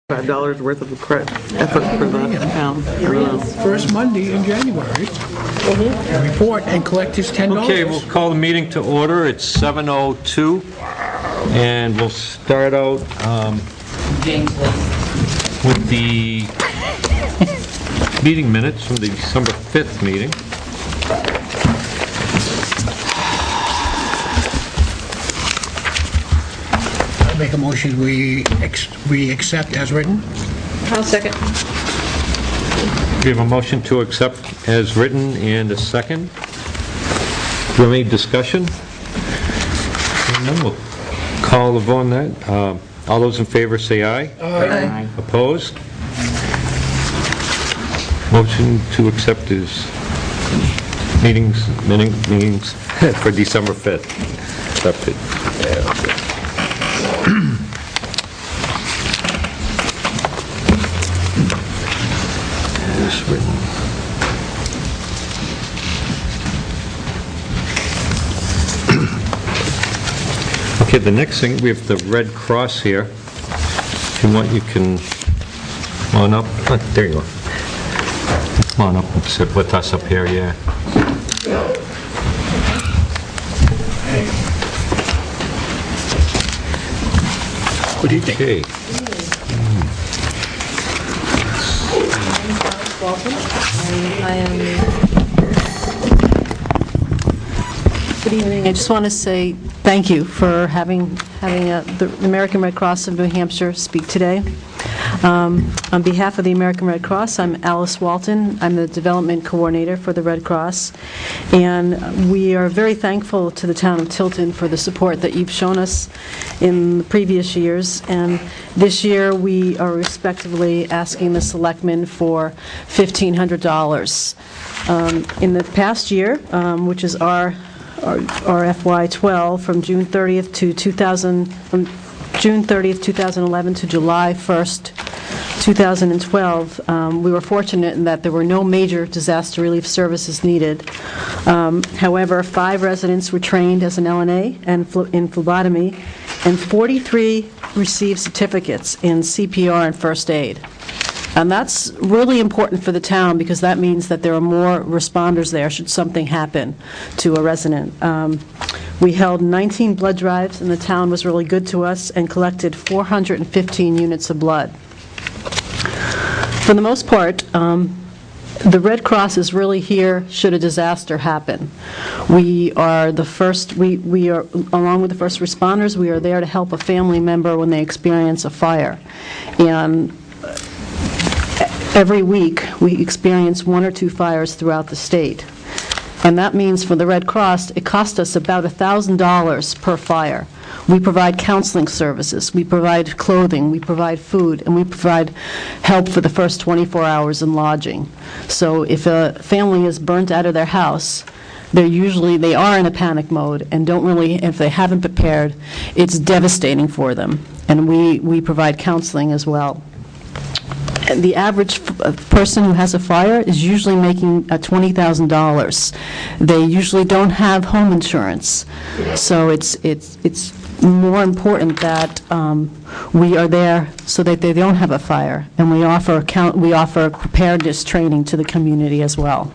$5 worth of effort for the town. First Monday in January. Report and collect his $10. Okay, we'll call the meeting to order. It's 7:02, and we'll start out with the meeting minutes from the December 5th meeting. Make a motion, we accept as written. I'll second. We have a motion to accept as written and a second. Do you have any discussion? And then we'll call the vote on that. All those in favor say aye. Aye. Opposed? Motion to accept is meetings for December 5th. Accepted. Yeah, okay. Written. Okay, the next thing, we have the Red Cross here. If you want, you can come on up. Oh, there you go. Come on up and sit with us up here, yeah. What do you think? Okay. Welcome. Good evening. I just want to say thank you for having the American Red Cross of New Hampshire speak today. On behalf of the American Red Cross, I'm Alice Walton. I'm the development coordinator for the Red Cross, and we are very thankful to the town of Tilton for the support that you've shown us in the previous years. And this year, we are respectively asking the selectmen for $1,500. In the past year, which is our FY12, from June 30th, 2011 to July 1st, 2012, we were fortunate in that there were no major disaster relief services needed. However, 5 residents were trained as an LNA and in phlebotomy, and 43 received certificates in CPR and first aid. And that's really important for the town because that means that there are more responders there should something happen to a resident. We held 19 blood drives, and the town was really good to us and collected 415 units of blood. For the most part, the Red Cross is really here should a disaster happen. We are the first, we are, along with the first responders, we are there to help a family member when they experience a fire. And every week, we experience 1 or 2 fires throughout the state. And that means for the Red Cross, it costs us about $1,000 per fire. We provide counseling services, we provide clothing, we provide food, and we provide help for the first 24 hours in lodging. So if a family is burnt out of their house, they are in a panic mode and don't really, if they haven't prepared, it's devastating for them. And we provide counseling as well. The average person who has a fire is usually making $20,000. They usually don't have home insurance, so it's more important that we are there so that they don't have a fire, and we offer preparedness training to the community as well.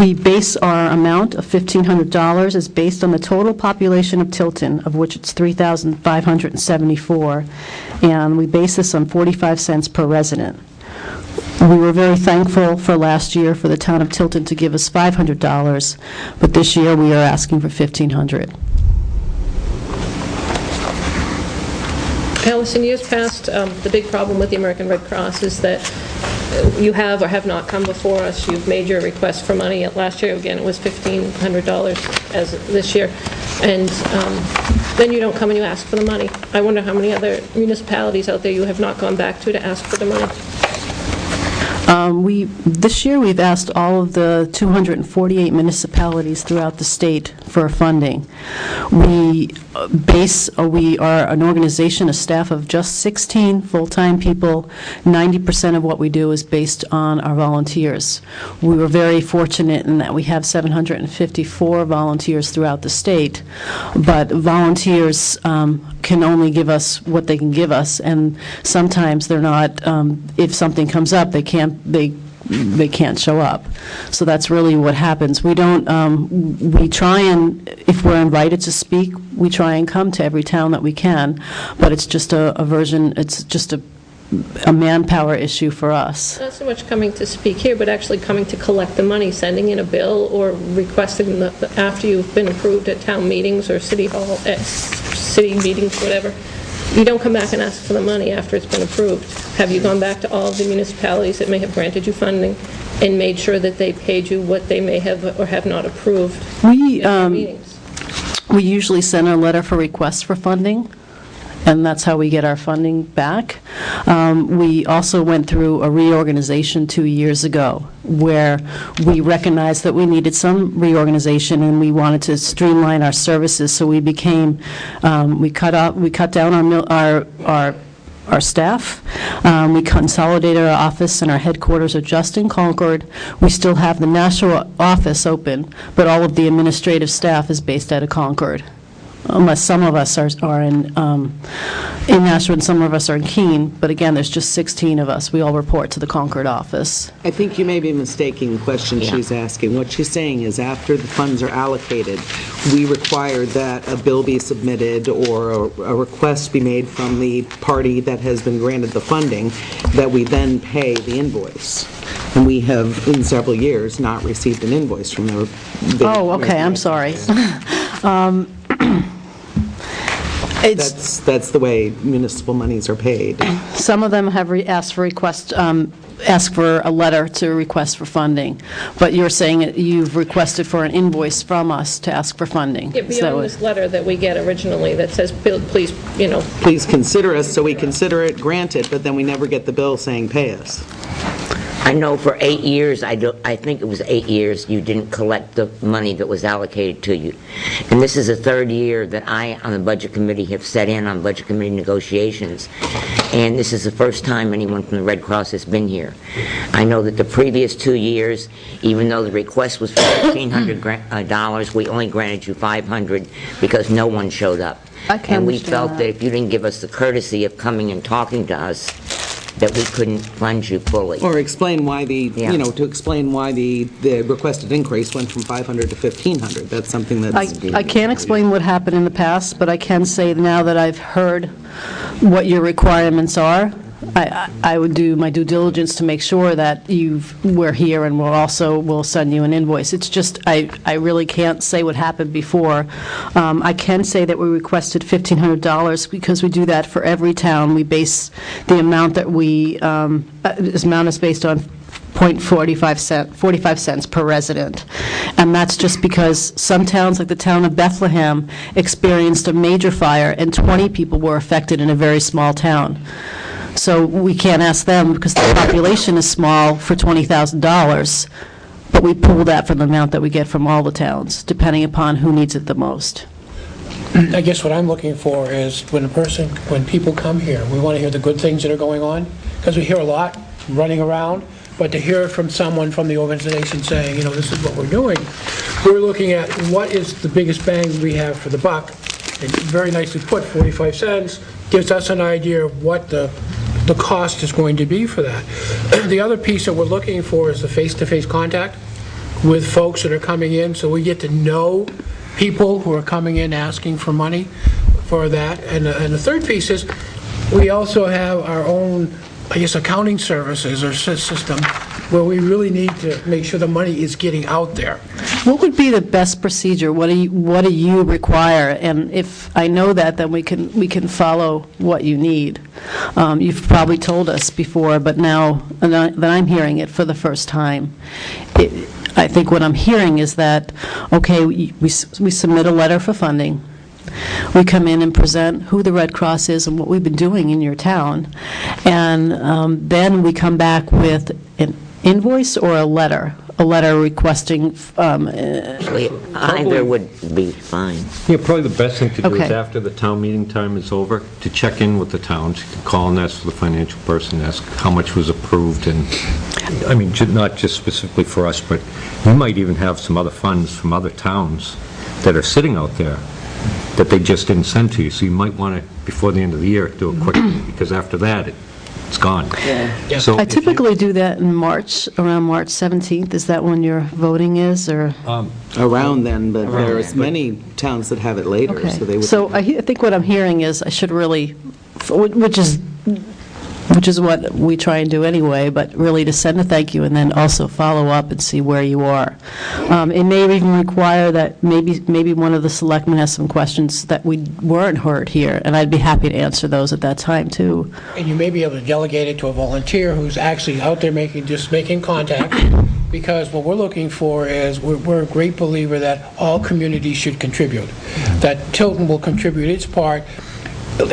We base our amount of $1,500 is based on the total population of Tilton, of which it's 3,574, and we base this on 45 cents per resident. We were very thankful for last year for the town of Tilton to give us $500, but this year we are asking for $1,500. Alice, in years past, the big problem with the American Red Cross is that you have or have not come before us. You've made your request for money. Last year, again, it was $1,500 as this year. And then you don't come and you ask for the money. I wonder how many other municipalities out there you have not gone back to ask for the money. This year, we've asked all of the 248 municipalities throughout the state for funding. We are an organization, a staff of just 16 full-time people. 90% of what we do is based on our volunteers. We were very fortunate in that we have 754 volunteers throughout the state, but volunteers can only give us what they can give us, and sometimes they're not, if something comes up, they can't show up. So that's really what happens. We don't, we try and, if we're invited to speak, we try and come to every town that we can, but it's just it's just a manpower issue for us. Not so much coming to speak here, but actually coming to collect the money, sending in a bill or requesting after you've been approved at town meetings or city hall, at city meetings, whatever. You don't come back and ask for the money after it's been approved. Have you gone back to all of the municipalities that may have granted you funding and made sure that they paid you what they may have or have not approved We, at their meetings? we usually send a letter for request for funding, and that's how we get our funding back. We also went through a reorganization 2 years ago, where we recognized that we needed some reorganization, and we wanted to streamline our services, so we became, we cut down our staff. We consolidated our office, and our headquarters are just in Concord. We still have the national office open, but all of the administrative staff is based out of Concord, unless some of us are in Nashua and some of us are in Keene. But again, there's just 16 of us. We all report to the Concord office. I think you may be mistaking the question she's asking. What she's saying is after the funds are allocated, we require that a bill be submitted or a request be made from the party that has been granted the funding, that we then pay the invoice. And we have, in several years, not received an invoice from the... Oh, okay, I'm sorry. That's the way municipal monies are paid. Some of them have asked for a letter to request for funding, but you're saying that you've requested for an invoice from us to ask for funding. Yeah, beyond this letter that we get originally that says, "Bill, please, Please consider us," so we consider it granted, but then we never get the bill saying pay us. I know for 8 years, I think it was 8 years, you didn't collect the money that was allocated to you. And this is the third year that I, on the Budget Committee, have set in on Budget Committee negotiations. And this is the first time anyone from the Red Cross has been here. I know that the previous 2 years, even though the request was for $1,500, we only granted you $500 because no one showed up. And we felt that if you didn't give us the courtesy of coming and talking to us, that we couldn't fund you fully. Or explain why to explain why the requested increase went from $500 to $1,500. That's something that's... I can't explain what happened in the past, but I can say now that I've heard what your requirements are, I would do my due diligence to make sure that we're here, and we'll send you an invoice. It's just, I really can't say what happened before. I can say that we requested $1,500 because we do that for every town. We base the amount that this amount is based on 45 cents per resident. And that's just because some towns, like the town of Bethlehem, experienced a major fire, and 20 people were affected in a very small town. So we can't ask them, because the population is small, for $20,000, but we pull that from the amount that we get from all the towns, depending upon who needs it the most. I guess what I'm looking for is when people come here, we want to hear the good things that are going on, because we hear a lot running around, but to hear it from someone from the organization saying, this is what we're doing, we're looking at what is the biggest bang we have for the buck. And very nicely put, 45 cents gives us an idea of what the cost is going to be for that. The other piece that we're looking for is the face-to-face contact with folks that are coming in, so we get to know people who are coming in asking for money for that. And the third piece is we also have our own, accounting services or system where we really need to make sure the money is getting out there. What would be the best procedure? What do you require? And if I know that, then we can follow what you need. You've probably told us before, but now that I'm hearing it for the first time, I think what I'm hearing is that, okay, we submit a letter for funding, We come in and present who the Red Cross is and what we've been doing in your town. And then we come back with an invoice or a letter requesting, Either would be fine. Yeah, probably the best thing to do is Okay. after the town meeting time is over, to check in with the towns. You can call and ask the financial person, ask how much was approved, and, I mean, not just specifically for us, but you might even have some other funds from other towns that are sitting out there that they just didn't send to you, so you might want to, before the end of the year, do a quick, because after that, it's gone. So I if you- typically do that in March, around March 17th. Is that when your voting is, or? Around then, but there's many towns that have it later, Okay. so they would... So I think what I'm hearing is I should really, which is what we try and do anyway, but really to send a thank you and then also follow up and see where you are. It may even require that maybe one of the selectmen has some questions that we weren't heard here, and I'd be happy to answer those at that time, too. And you may be able to delegate it to a volunteer who's actually out there just making contact, because what we're looking for is, we're a great believer that all communities should contribute, that Tilton will contribute its part,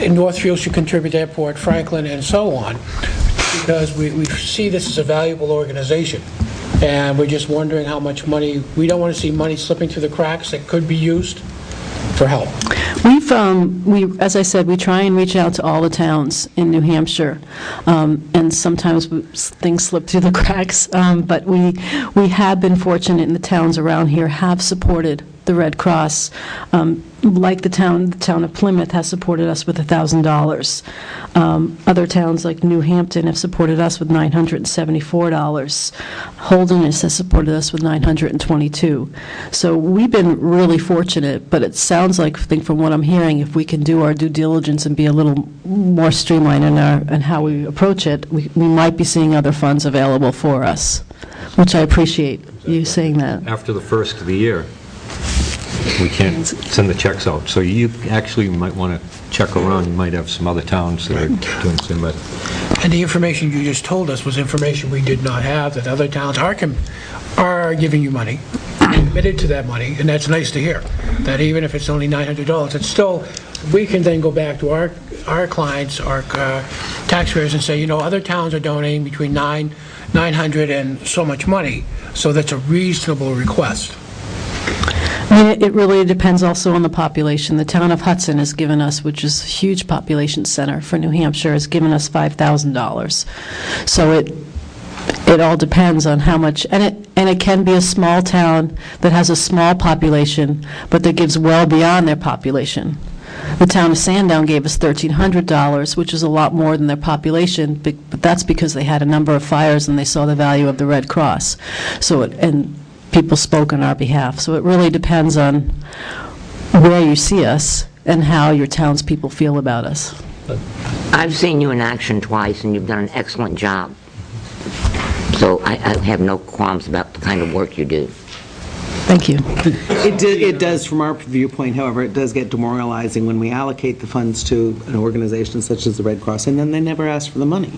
Northfield should contribute their part, Franklin, and so on, because we see this as a valuable organization, and we're just wondering how much money, we don't want to see money slipping through the cracks that could be used for help. As I said, we try and reach out to all the towns in New Hampshire, and sometimes things slip through the cracks, but we have been fortunate, and the towns around here have supported the Red Cross. Like the town of Plymouth has supported us with $1,000. Other towns like New Hampton have supported us with $974. Holderness has supported us with $922. So we've been really fortunate, but it sounds like, I think from what I'm hearing, if we can do our due diligence and be a little more streamlined in how we approach it, we might be seeing other funds available for us, which I appreciate you saying that. After the first of the year, we can't send the checks out. So you actually might want to check around. You might have some other towns that are doing the same. But And the information you just told us was information we did not have, that other towns are giving you money, committed to that money, and that's nice to hear, that even if it's only $900, it's still, we can then go back to our clients, our taxpayers, and say, other towns are donating between $900 and so much money, so that's a reasonable request. I mean, it really depends also on the population. The town of Hudson has given us, which is a huge population center for New Hampshire, has given us $5,000. So it all depends on how much, and it can be a small town that has a small population, but that gives well beyond their population. The town of Sandown gave us $1,300, which is a lot more than their population, but that's because they had a number of fires and they saw the value of the Red Cross. And people spoke on our behalf. So it really depends on where you see us and how your townspeople feel about us. I've seen you in action twice, and you've done an excellent job. So I have no qualms about the kind of work you do. Thank you. It does, from our viewpoint, however, it does get demoralizing when we allocate the funds to an organization such as the Red Cross, and then they never ask for the money.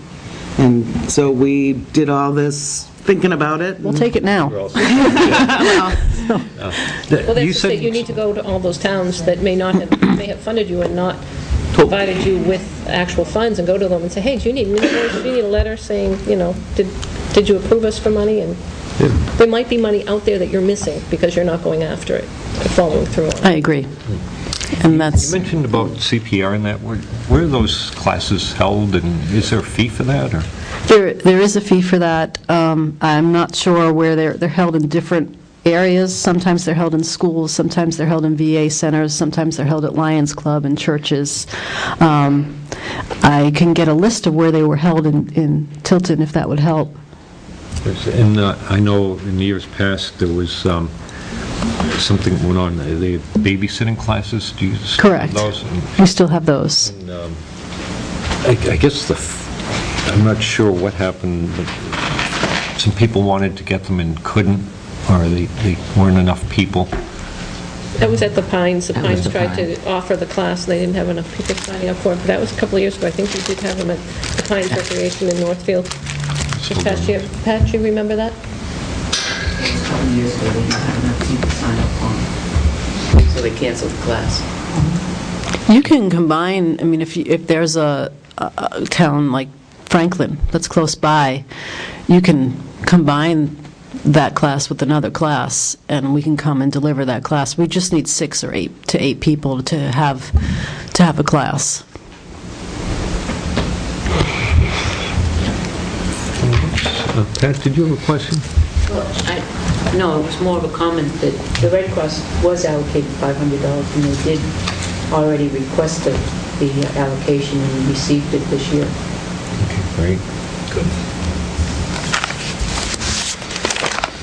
And so we did all this thinking about it. We'll take it now. Well, that's it. You need to go to all those towns that may have funded you and not provided you with actual funds, and go to them and say, hey, do you need an invoice? Do you need a letter saying, did you approve us for money? And there might be money out there that you're missing because you're not going after it, or following through on it. I agree. And that's, you mentioned about CPR and that. Where are those classes held, and is there a fee for that? Or? there is a fee for that. I'm not sure where they're held in different areas. Sometimes they're held in schools, sometimes they're held in VA centers, sometimes they're held at Lions Club and churches. I can get a list of where they were held in Tilton, if that would help. And I know in years past there was something went on. They had babysitting classes. Do you still have Correct. those? We still have those. And, I guess I'm not sure what happened, but some people wanted to get them and couldn't, or they weren't enough people. That was at the Pines. The That was Pines the tried to offer the class, and they didn't have enough people signing up for it. But that was a couple of years ago. I think we did have them at the Pines Recreation in Northfield. This past year. Pat, you remember that? A couple years ago, they didn't have enough people sign up for it, so they canceled the class. You can combine, I mean, if there's a town like Franklin that's close by, you can combine that class with another class, and we can come and deliver that class. We just need 6 or 8 to 8 people to have a class. Pat, did you have a question? No, it was more of a comment that the Red Cross was allocated $500, and they did already request the allocation and received it this year. Great.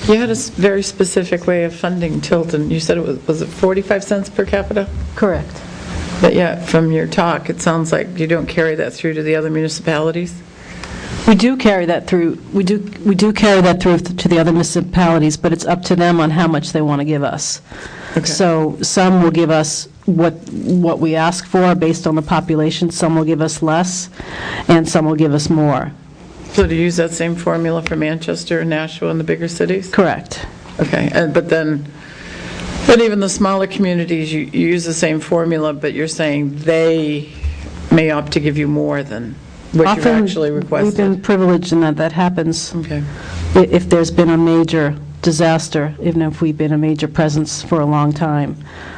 You had a very specific way of funding Tilton. You said it was it 45 cents per capita? Correct. But yet, from your talk, it sounds like you don't carry that through to the other municipalities? We do carry that through, we do carry that through to the other municipalities, but it's up to them on how much they want to give us. Okay. So some will give us what we ask for based on the population, some will give us less, and some will give us more. So to use that same formula for Manchester, Nashua, and the bigger cities? Correct. Okay, but even the smaller communities, you use the same formula, but you're saying they may opt to give you more than what you've actually requested? We've been privileged in that happens. Okay. If there's been a major disaster, even if we've been a major presence for a long time.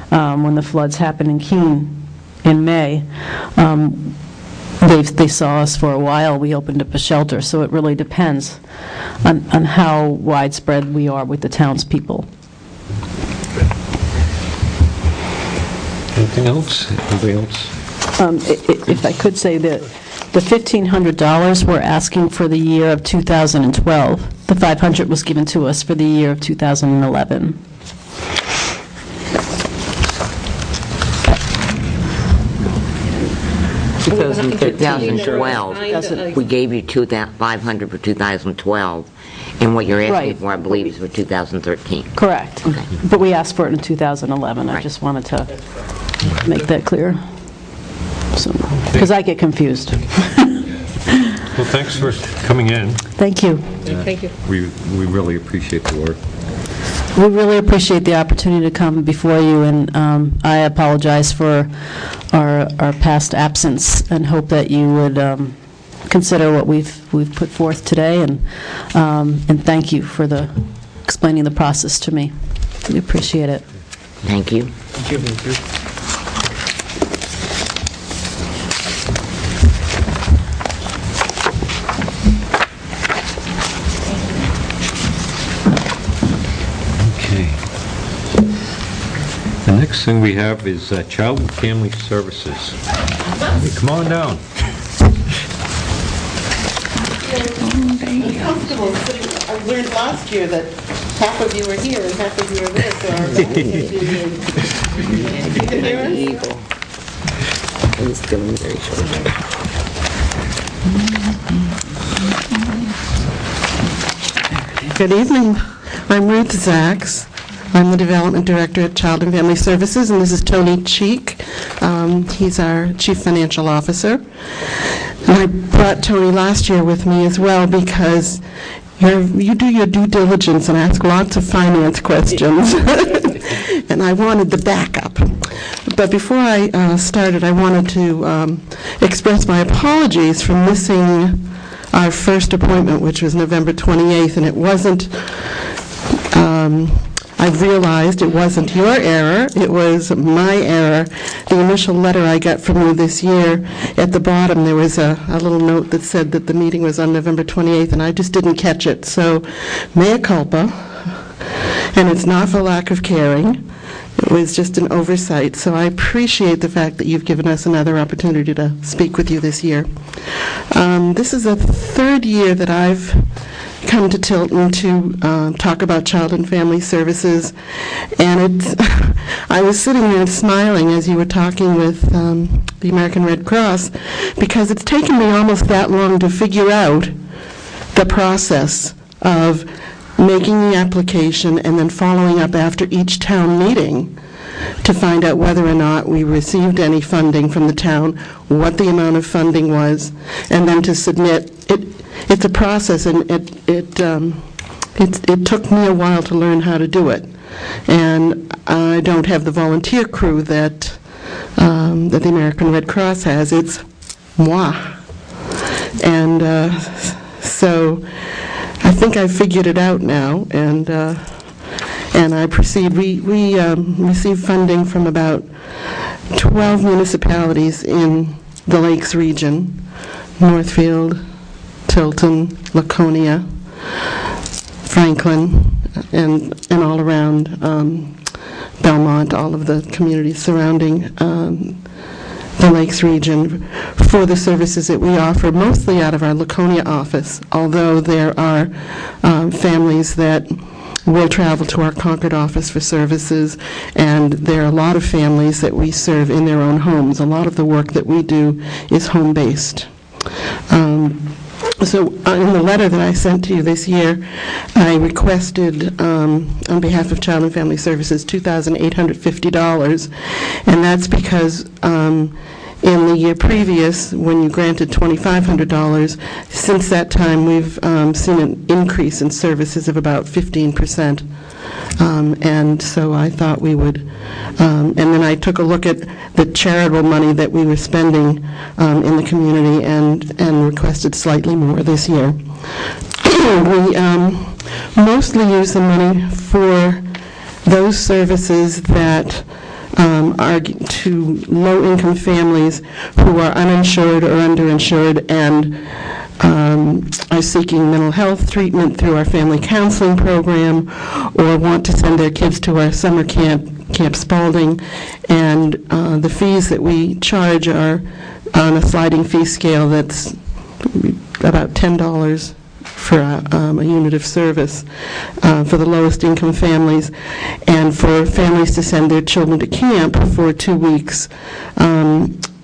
When the floods happened in Keene in May, they saw us for a while. We opened up a shelter, so it really depends on how widespread we are with the townspeople. Anything else? Anybody else? If I could say that the $1,500 we're asking for the year of 2012, the $500 was given to us for the year of 2011. We're gonna have to get 2012, kinda, we gave you $500 for 2012, and what you're asking Right. for, I believe, is for 2013. Correct. Okay. But we asked for it in 2011. I Right. just wanted to make that clear. Because I get confused. Well, thanks for coming in. Thank you. Thank you. We really appreciate the work. We really appreciate the opportunity to come before you, and I apologize for our past absence and hope that you would consider what we've put forth today, and thank you for explaining the process to me. We appreciate it. Thank you. Okay. The next thing we have is Child and Family Services. Hey, come on down. Comfortable sitting. I learned last year that half of you are here and half of you are there, so you can hear us? Evil. He's doing very short. Good evening. I'm Ruth Zaks. I'm the Development Director at Child and Family Services, and this is Tony Cheek. He's our Chief Financial Officer. And I brought Tony last year with me as well because you do your due diligence and ask lots of finance questions, and I wanted the backup. But before I started, I wanted to express my apologies for missing our first appointment, which was November 28th, and it wasn't, I realized it wasn't your error, it was my error. The initial letter I got from you this year, at the bottom, there was a little note that said that the meeting was on November 28th, and I just didn't catch it. So, mea culpa, and it's not for lack of caring. It was just an oversight, so I appreciate the fact that you've given us another opportunity to speak with you this year. This is the third year that I've come to Tilton to talk about Child and Family Services, and I was sitting there smiling as you were talking with the American Red Cross, because it's taken me almost that long to figure out the process of making the application and then following up after each town meeting to find out whether or not we received any funding from the town, what the amount of funding was, and then to submit. It's a process, and it took me a while to learn how to do it. And I don't have the volunteer crew that that the American Red Cross has. It's moi. And so I think I've figured it out now, and I proceed. We receive funding from about 12 municipalities in the Lakes region: Northfield, Tilton, Laconia, Franklin, and all around Belmont, all of the communities surrounding the Lakes region, for the services that we offer, mostly out of our Laconia office, although there are families that will travel to our Concord office for services, and there are a lot of families that we serve in their own homes. A lot of the work that we do is home-based. So in the letter that I sent to you this year, I requested, on behalf of Child and Family Services, $2,850, and that's because in the year previous, when you granted $2,500, since that time, we've seen an increase in services of about 15%. And so I thought we would, and then I took a look at the charitable money that we were spending in the community and requested slightly more this year. We mostly use the money for those services that are to low-income families who are uninsured or underinsured and are seeking mental health treatment through our family counseling program, or want to send their kids to our summer camp, Camp Spalding, and the fees that we charge are on a sliding fee scale that's about $10 for a unit of service for the lowest income families, and for families to send their children to camp for 2 weeks.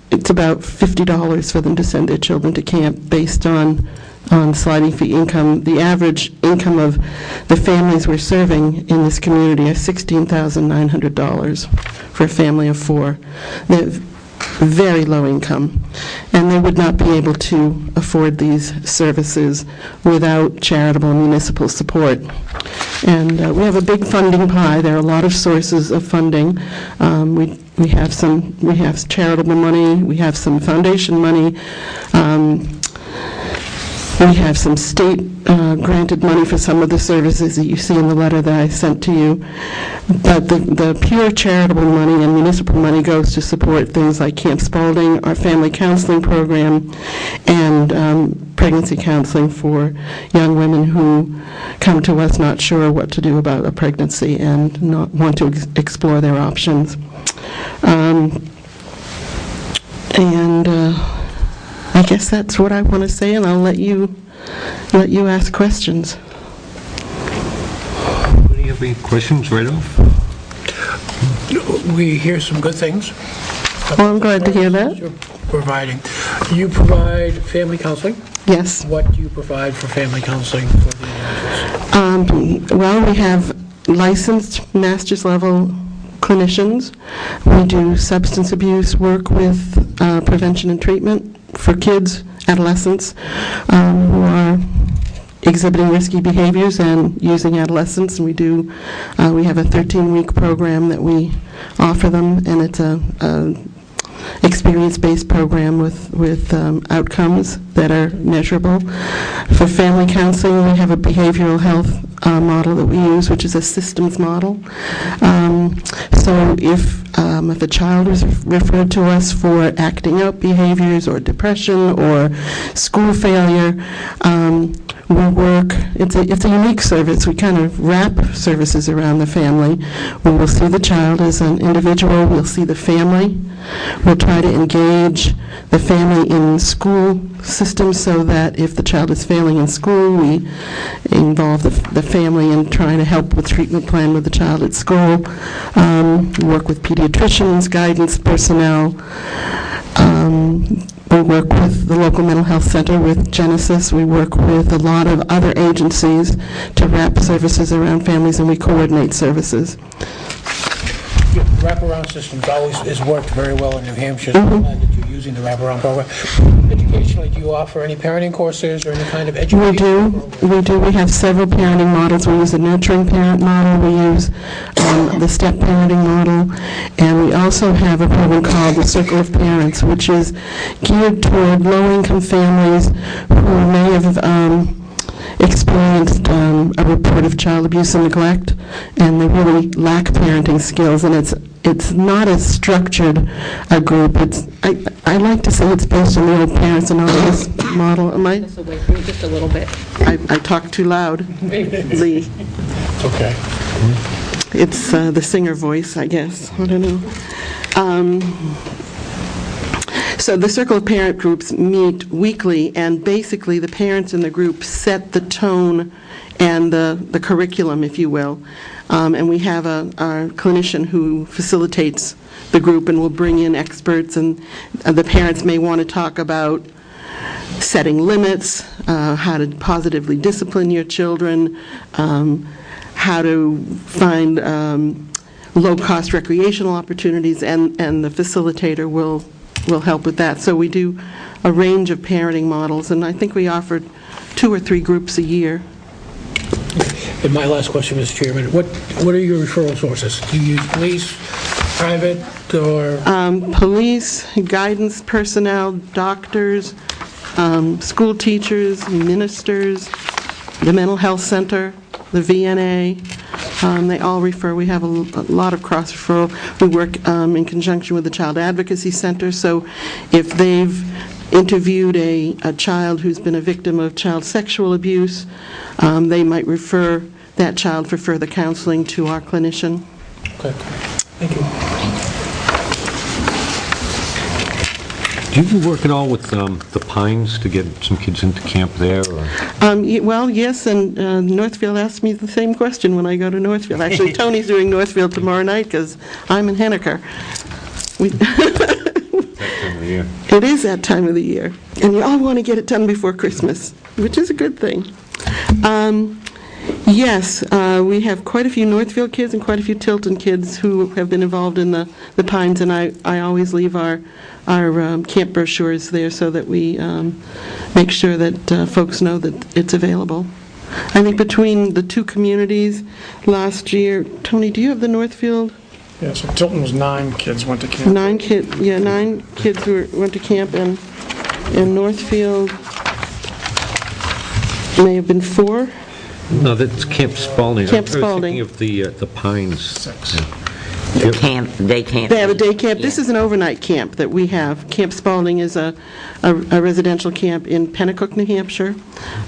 It's about $50 for them to send their children to camp based on sliding fee income. The average income of the families we're serving in this community are $16,900 for a family of 4. They're very low income, and they would not be able to afford these services without charitable municipal support. And we have a big funding pie. There are a lot of sources of funding. We have charitable money. We have some foundation money. We have some state granted money for some of the services that you see in the letter that I sent to you. But the pure charitable money and municipal money goes to support things like Camp Spalding, our family counseling program, and pregnancy counseling for young women who come to us not sure what to do about a pregnancy and not want to explore their options. I guess that's what I want to say, and I'll let you ask questions. Any other questions right off? We hear some good things. Well, I'm glad to hear that. You're providing. You provide family counseling? Yes. What do you provide for family counseling for the individuals? Well, we have licensed master's level clinicians. We do substance abuse work with prevention and treatment for kids, adolescents who are exhibiting risky behaviors and using adolescents. And we have a 13-week program that we offer them, and it's a experience-based program with outcomes that are measurable. For family counseling, we have a behavioral health model that we use, which is a systems model. So if a child is referred to us for acting out behaviors or depression or school failure, we work, it's a unique service. We kind of wrap services around the family. We will see the child as an individual. We'll see the family. We'll try to engage the family in school systems so that if the child is failing in school, we involve the family in trying to help with treatment plan with the child at school. Work with pediatricians, guidance personnel. We work with the local mental health center with Genesis. We work with a lot of other agencies to wrap services around families, and we coordinate services. Wraparound systems always has worked very well in New Hampshire. I'm glad that you using the wraparound program. Educationally, do you offer any parenting courses or any kind of education? We do. We have several parenting models. We use the nurturing parent model, we use the step parenting model, and we also have a program called the Circle of Parents, which is geared toward low-income families who may have experienced a report of child abuse and neglect, and they really lack parenting skills, and it's not as structured a group. I like to say it's based on the old Parents Anonymous model. Am I? Just away from you just a little bit. I talk too loud. Lee. It's okay. It's the singer voice, I guess. I don't know. So the Circle of Parent groups meet weekly, and basically the parents in the group set the tone and the curriculum, if you will. And we have our clinician who facilitates the group and will bring in experts, and the parents may want to talk about setting limits, how to positively discipline your children, how to find low-cost recreational opportunities, and the facilitator will help with that. So we do a range of parenting models, and I think we offered 2 or 3 groups a year. And my last question, Mr. Chairman, what are your referral sources? Do you use police, private, or? Police, guidance personnel, doctors, school teachers, ministers, the mental health center, the VNA, they all refer. We have a lot of cross-referral. We work in conjunction with the Child Advocacy Center, so if they've interviewed a child who's been a victim of child sexual abuse, they might refer that child for further counseling to our clinician. Okay. Thank you. Do you work at all with the Pines to get some kids into camp there? Or? Well, yes, and Northfield asked me the same question when I go to Northfield. Actually, Tony's doing Northfield tomorrow night because I'm in Henniker. That time of the year. It is that time of the year, and you all want to get it done before Christmas, which is a good thing. Yes, we have quite a few Northfield kids and quite a few Tilton kids who have been involved in the Pines, and I always leave our camp brochures there so that we make sure that folks know that it's available. I think between the 2 communities last year, Tony, do you have the Northfield? Yeah, so Tilton was 9 kids went to camp. 9 kids went to camp, and Northfield may have been 4. No, that's Camp Spalding. Camp I was Spalding. thinking of the Pines. 6. Yeah. The camp, day camp. They have a day camp. This Yeah. is an overnight camp that we have. Camp Spalding is a residential camp in Pennacook, New Hampshire.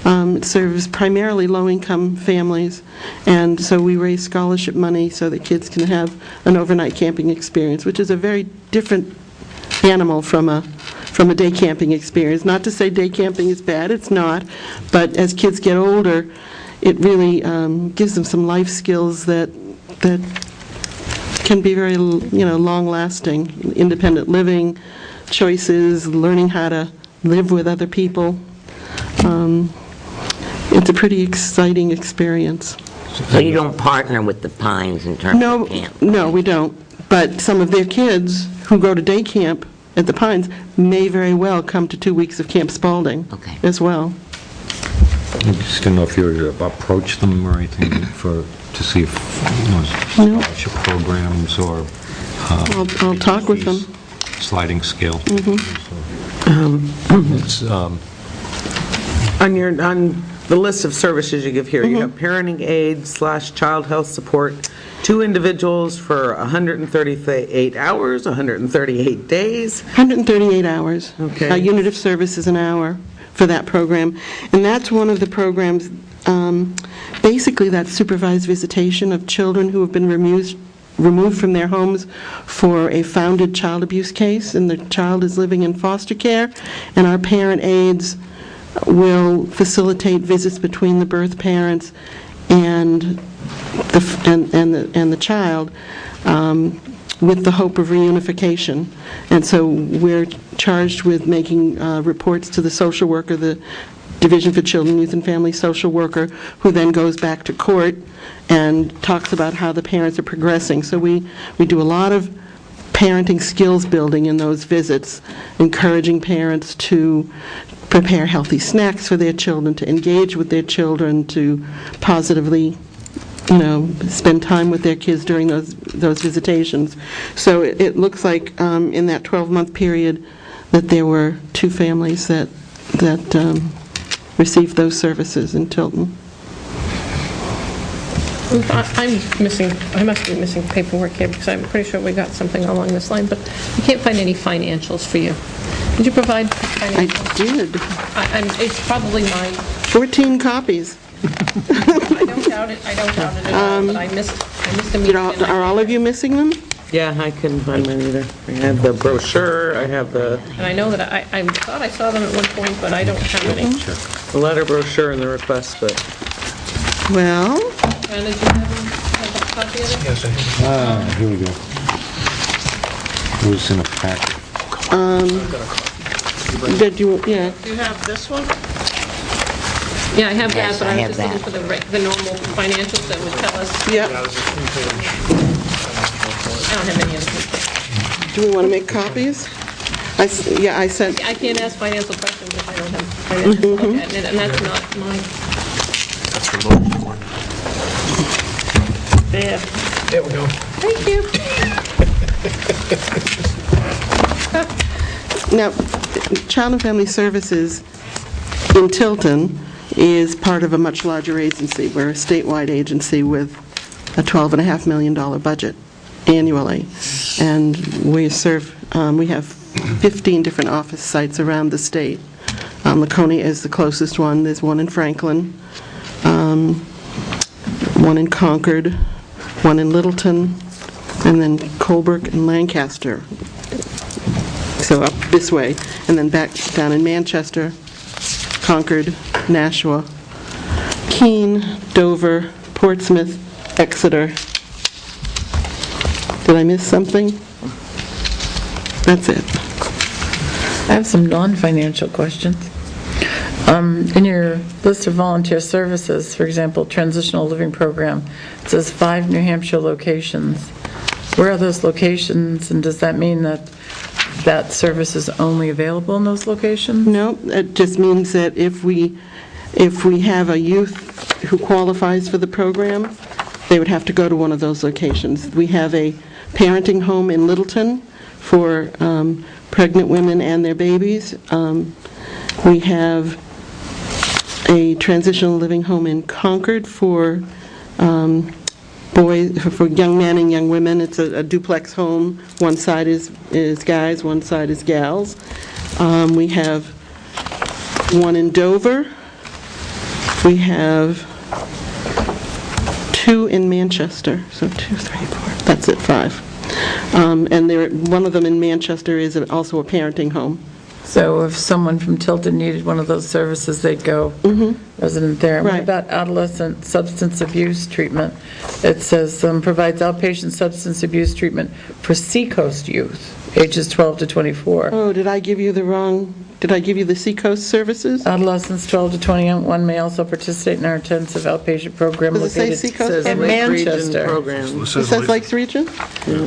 It serves primarily low-income families, and so we raise scholarship money so that kids can have an overnight camping experience, which is a very different animal from a day camping experience. Not to say day camping is bad, it's not, but as kids get older, it really gives them some life skills that can be very, long-lasting. Independent living, choices, learning how to live with other people. It's a pretty exciting experience. So you don't partner with the Pines in terms of camp? No, we don't. But some of their kids who go to day camp at the Pines may very well come to 2 weeks of Camp Spalding as well. I just didn't know if you were to approach them or anything to see if, scholarship programs or... I'll talk with them. Sliding scale. It's, On the list of services you give here, you have parenting aid / child health support, 2 individuals for 138 hours, 138 days. 138 hours. Okay. A unit of service is an hour for that program. And that's one of the programs, basically that's supervised visitation of children who have been removed from their homes for a founded child abuse case, and the child is living in foster care, and our parent aides will facilitate visits between the birth parents and the child with the hope of reunification. And so we're charged with making reports to the social worker, the Division for Children, Youth, and Family social worker, who then goes back to court and talks about how the parents are progressing. So we do a lot of parenting skills building in those visits, encouraging parents to prepare healthy snacks for their children, to engage with their children, to positively, spend time with their kids during those visitations. So it looks like in that 12-month period that there were 2 families that received those services in Tilton. I must be missing paperwork here, because I'm pretty sure we got something along this line, but I can't find any financials for you. Did you provide I financials? did. It's probably mine. 14 copies. I don't doubt it at all, but I missed a meeting. Are all of you missing them? Yeah, I couldn't find mine either. I had the brochure, I have the And I know that I thought I saw them at one point, but I don't have any. letter brochure and the request, but Well, Anna, did you have a copy of it? Yes, I think. Here we go. It was in a packet. did you, yeah. Do you have this one? Yeah, I have that, Yes, but I I have was just looking that. for the normal financials that would tell us. Yep. Yeah, there's a 3-page. I don't have any of them. Do we want to make copies? I sent, I can't ask financial questions if I don't have financials to look at, and that's not mine. That's the local one. There. There we go. Thank you. now, Child and Family Services in Tilton is part of a much larger agency. We're a statewide agency with a $12.5 million budget annually. And we have 15 different office sites around the state. Laconia is the closest one. There's one in Franklin, one in Concord, one in Littleton, and then Colebrook and Lancaster. So up this way, and then back down in Manchester, Concord, Nashua, Keene, Dover, Portsmouth, Exeter. Did I miss something? That's it. I have some non-financial questions. In your list of volunteer services, for example, Transitional Living Program, it says 5 New Hampshire locations. Where are those locations, and does that mean that that service is only available in those locations? No, it just means that if we have a youth who qualifies for the program, they would have to go to one of those locations. We have a parenting home in Littleton for pregnant women and their babies. We have a transitional living home in Concord for for young men and young women. It's a duplex home. One side is guys, one side is gals. We have one in Dover. We have 2 in Manchester. So 2, 3, 4. That's it, 5. And one of them in Manchester is also a parenting home. So if someone from Tilton needed one of those services, they'd go resident there. What Right. about adolescent substance abuse treatment? It says provides outpatient substance abuse treatment for Seacoast youth, ages 12 to 24. Oh, did I give you the Seacoast services? Adolescents 12 to 21 may also participate in our intensive outpatient program Does it say located Seacoast? says in Lake Region Manchester. program. It says Lakes Region?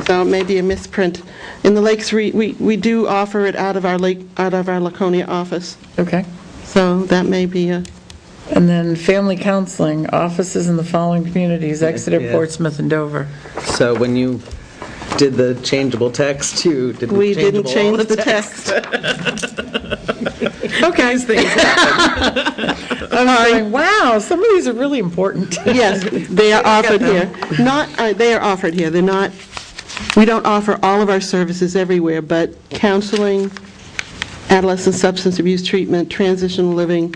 So it may be a misprint. In the Lakes, we do offer it out of our Laconia office, Okay. so that may be a... And then family counseling, offices in the following communities, Exeter, yeah. Portsmouth, and Dover. So when you did the changeable text, you didn't We didn't changeable all change the text. Okay. I'm going, wow, some of these are really important. Yes, they are offered here. They are offered here. They're not, we don't offer all of our services everywhere, but counseling, adolescent substance abuse treatment, transitional living,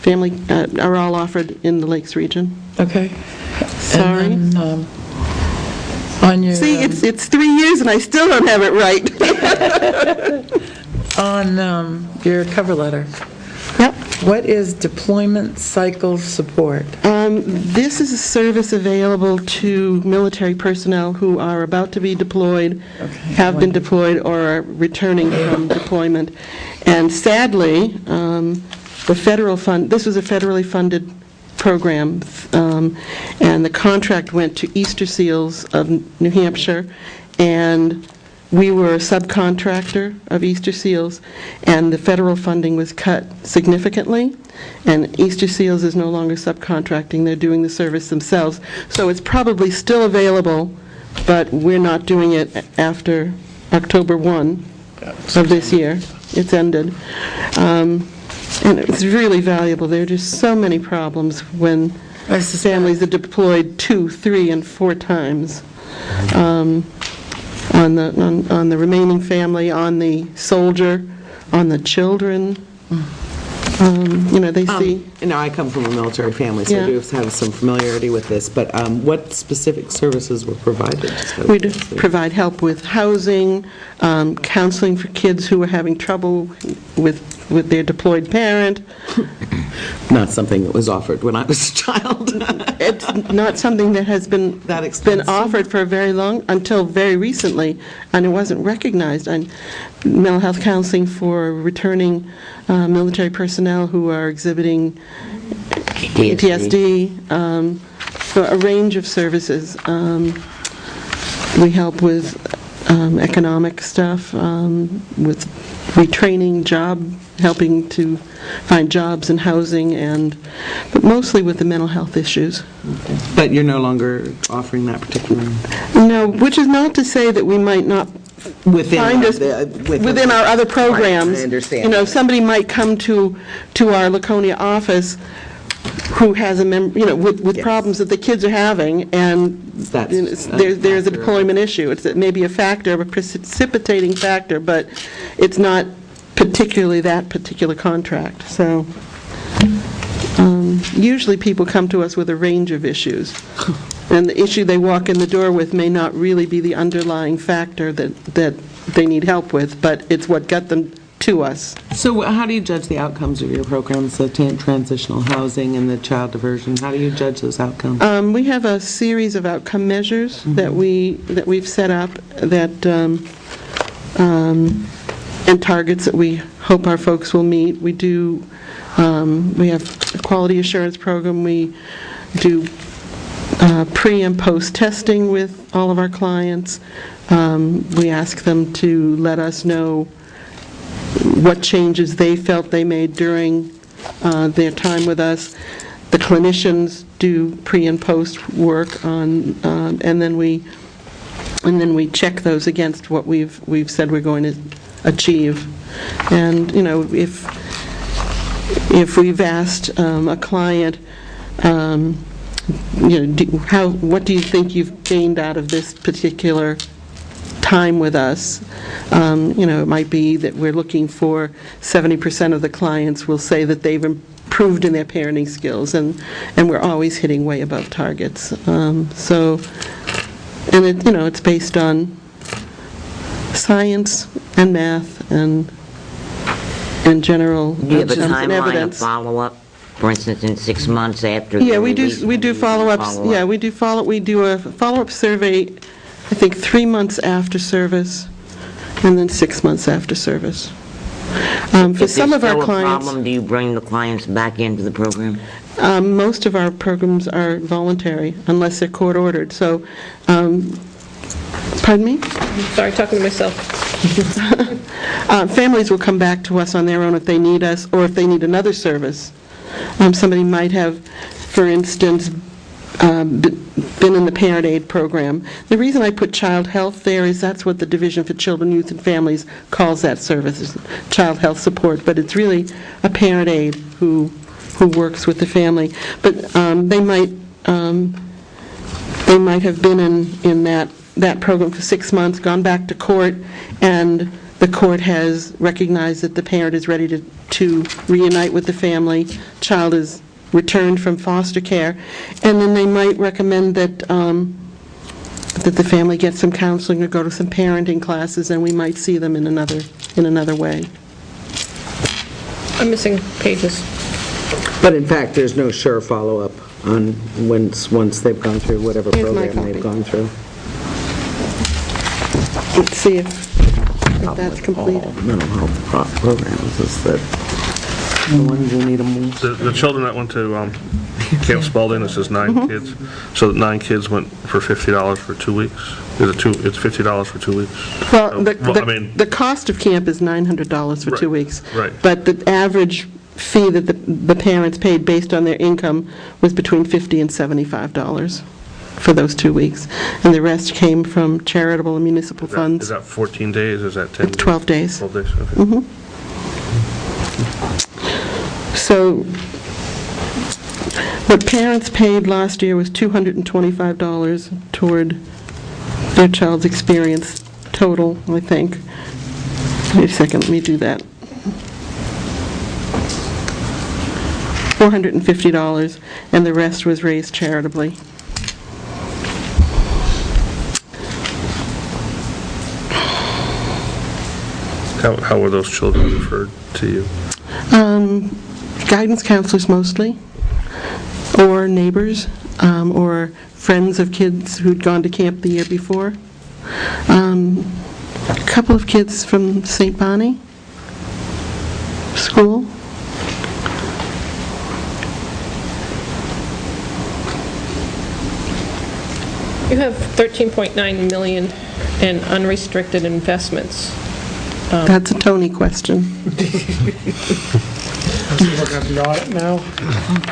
family, are all offered in the Lakes region. Okay. Sorry. And then, on your, See, it's 3 years and I still don't have it right. on your cover letter, Yep. what is deployment cycle support? This is a service available to military personnel who are about to be deployed, have been deployed, or are returning from deployment. And sadly, the federal fund, this was a federally funded program, and the contract went to Easter Seals of New Hampshire, and we were a subcontractor of Easter Seals, and the federal funding was cut significantly, and Easter Seals is no longer subcontracting, they're doing the service themselves. So it's probably still available, but we're not doing it after October 1 of this year. It's ended. And it's really valuable. There are just so many problems when families are deployed 2, 3, and 4 times. On the remaining family, on the soldier, on the children. They see. I come from a military family, so I do have some familiarity with this, but what specific services were provided? We do provide help with housing, counseling for kids who are having trouble with their deployed parent. Not something that was offered when I was a child. It's not something that has been offered for until very recently, and it wasn't recognized. And mental health counseling for returning military personnel who are exhibiting PTSD, so a range of services. We help with economic stuff, with retraining, helping to find jobs and housing, but mostly with the mental health issues. But you're no longer offering that particular... No, which is not to say that we might not find us within our other programs. Right, I understand. Somebody might come to our Laconia office who has with problems that the kids are having, and there's a deployment issue. It's maybe a factor, a precipitating factor, but it's not particularly that particular contract. So usually people come to us with a range of issues, and the issue they walk in the door with may not really be the underlying factor that they need help with, but it's what got them to us. So how do you judge the outcomes of your programs, the transitional housing and the child diversion? How do you judge those outcomes? We have a series of outcome measures that we've set up and targets that we hope our folks will meet. We have a quality assurance program. We do pre and post testing with all of our clients. We ask them to let us know what changes they felt they made during their time with us. The clinicians do pre and post work on, and then we check those against what we've said we're going to achieve. And if we've asked a client, what do you think you've gained out of this particular time with us? It might be that we're looking for 70% of the clients will say that they've improved in their parenting skills, and we're always hitting way above targets. It's based on science and math and general Do you have a and timeline of evidence. follow-up? For instance, in 6 months after Yeah, the we release, do follow-ups. Yeah, we do a follow-up survey, I think 3 months after service, and then 6 months after service. For some of our If there's still a clients, problem, do you bring the clients back into the program? most of our programs are voluntary unless they're court-ordered. So, pardon me? Sorry, talking to myself. Families will come back to us on their own if they need us, or if they need another service. Somebody might have, for instance, been in the parent aid program. The reason I put child health there is that's what the Division for Children, Youth, and Families calls that service, is child health support, but it's really a parent aid who works with the family. But they might have been in that program for 6 months, gone back to court, and the court has recognized that the parent is ready to reunite with the family. Child is returned from foster care, and then they might recommend that the family get some counseling or go to some parenting classes, and we might see them in another way. I'm missing pages. But in fact, there's no sure follow-up on once they've gone through whatever Here's my program they've copy. gone through. Let's see if that's complete. All mental health programs is that the ones who need them most. The children that went to Camp Spalding, it says 9 kids. So 9 kids went for $50 for 2 weeks? It's $50 for 2 weeks? Well, I mean, the cost of camp is $900 for 2 weeks. right. But the average fee that the parents paid based on their income was between $50 and $75 for those 2 weeks. And the rest came from charitable and municipal funds. Is that 14 days, is that 10 days? 12 days. 12 days, okay. So what parents paid last year was $225 toward their child's experience total, I think. Wait a second, let me do that. $450, and the rest was raised charitably. How were those children referred to you? Guidance counselors mostly, or neighbors, or friends of kids who'd gone to camp the year before. A couple of kids from St. Bonnie School. You have 13.9 million in unrestricted investments. That's a Tony question. Looking at the audit now.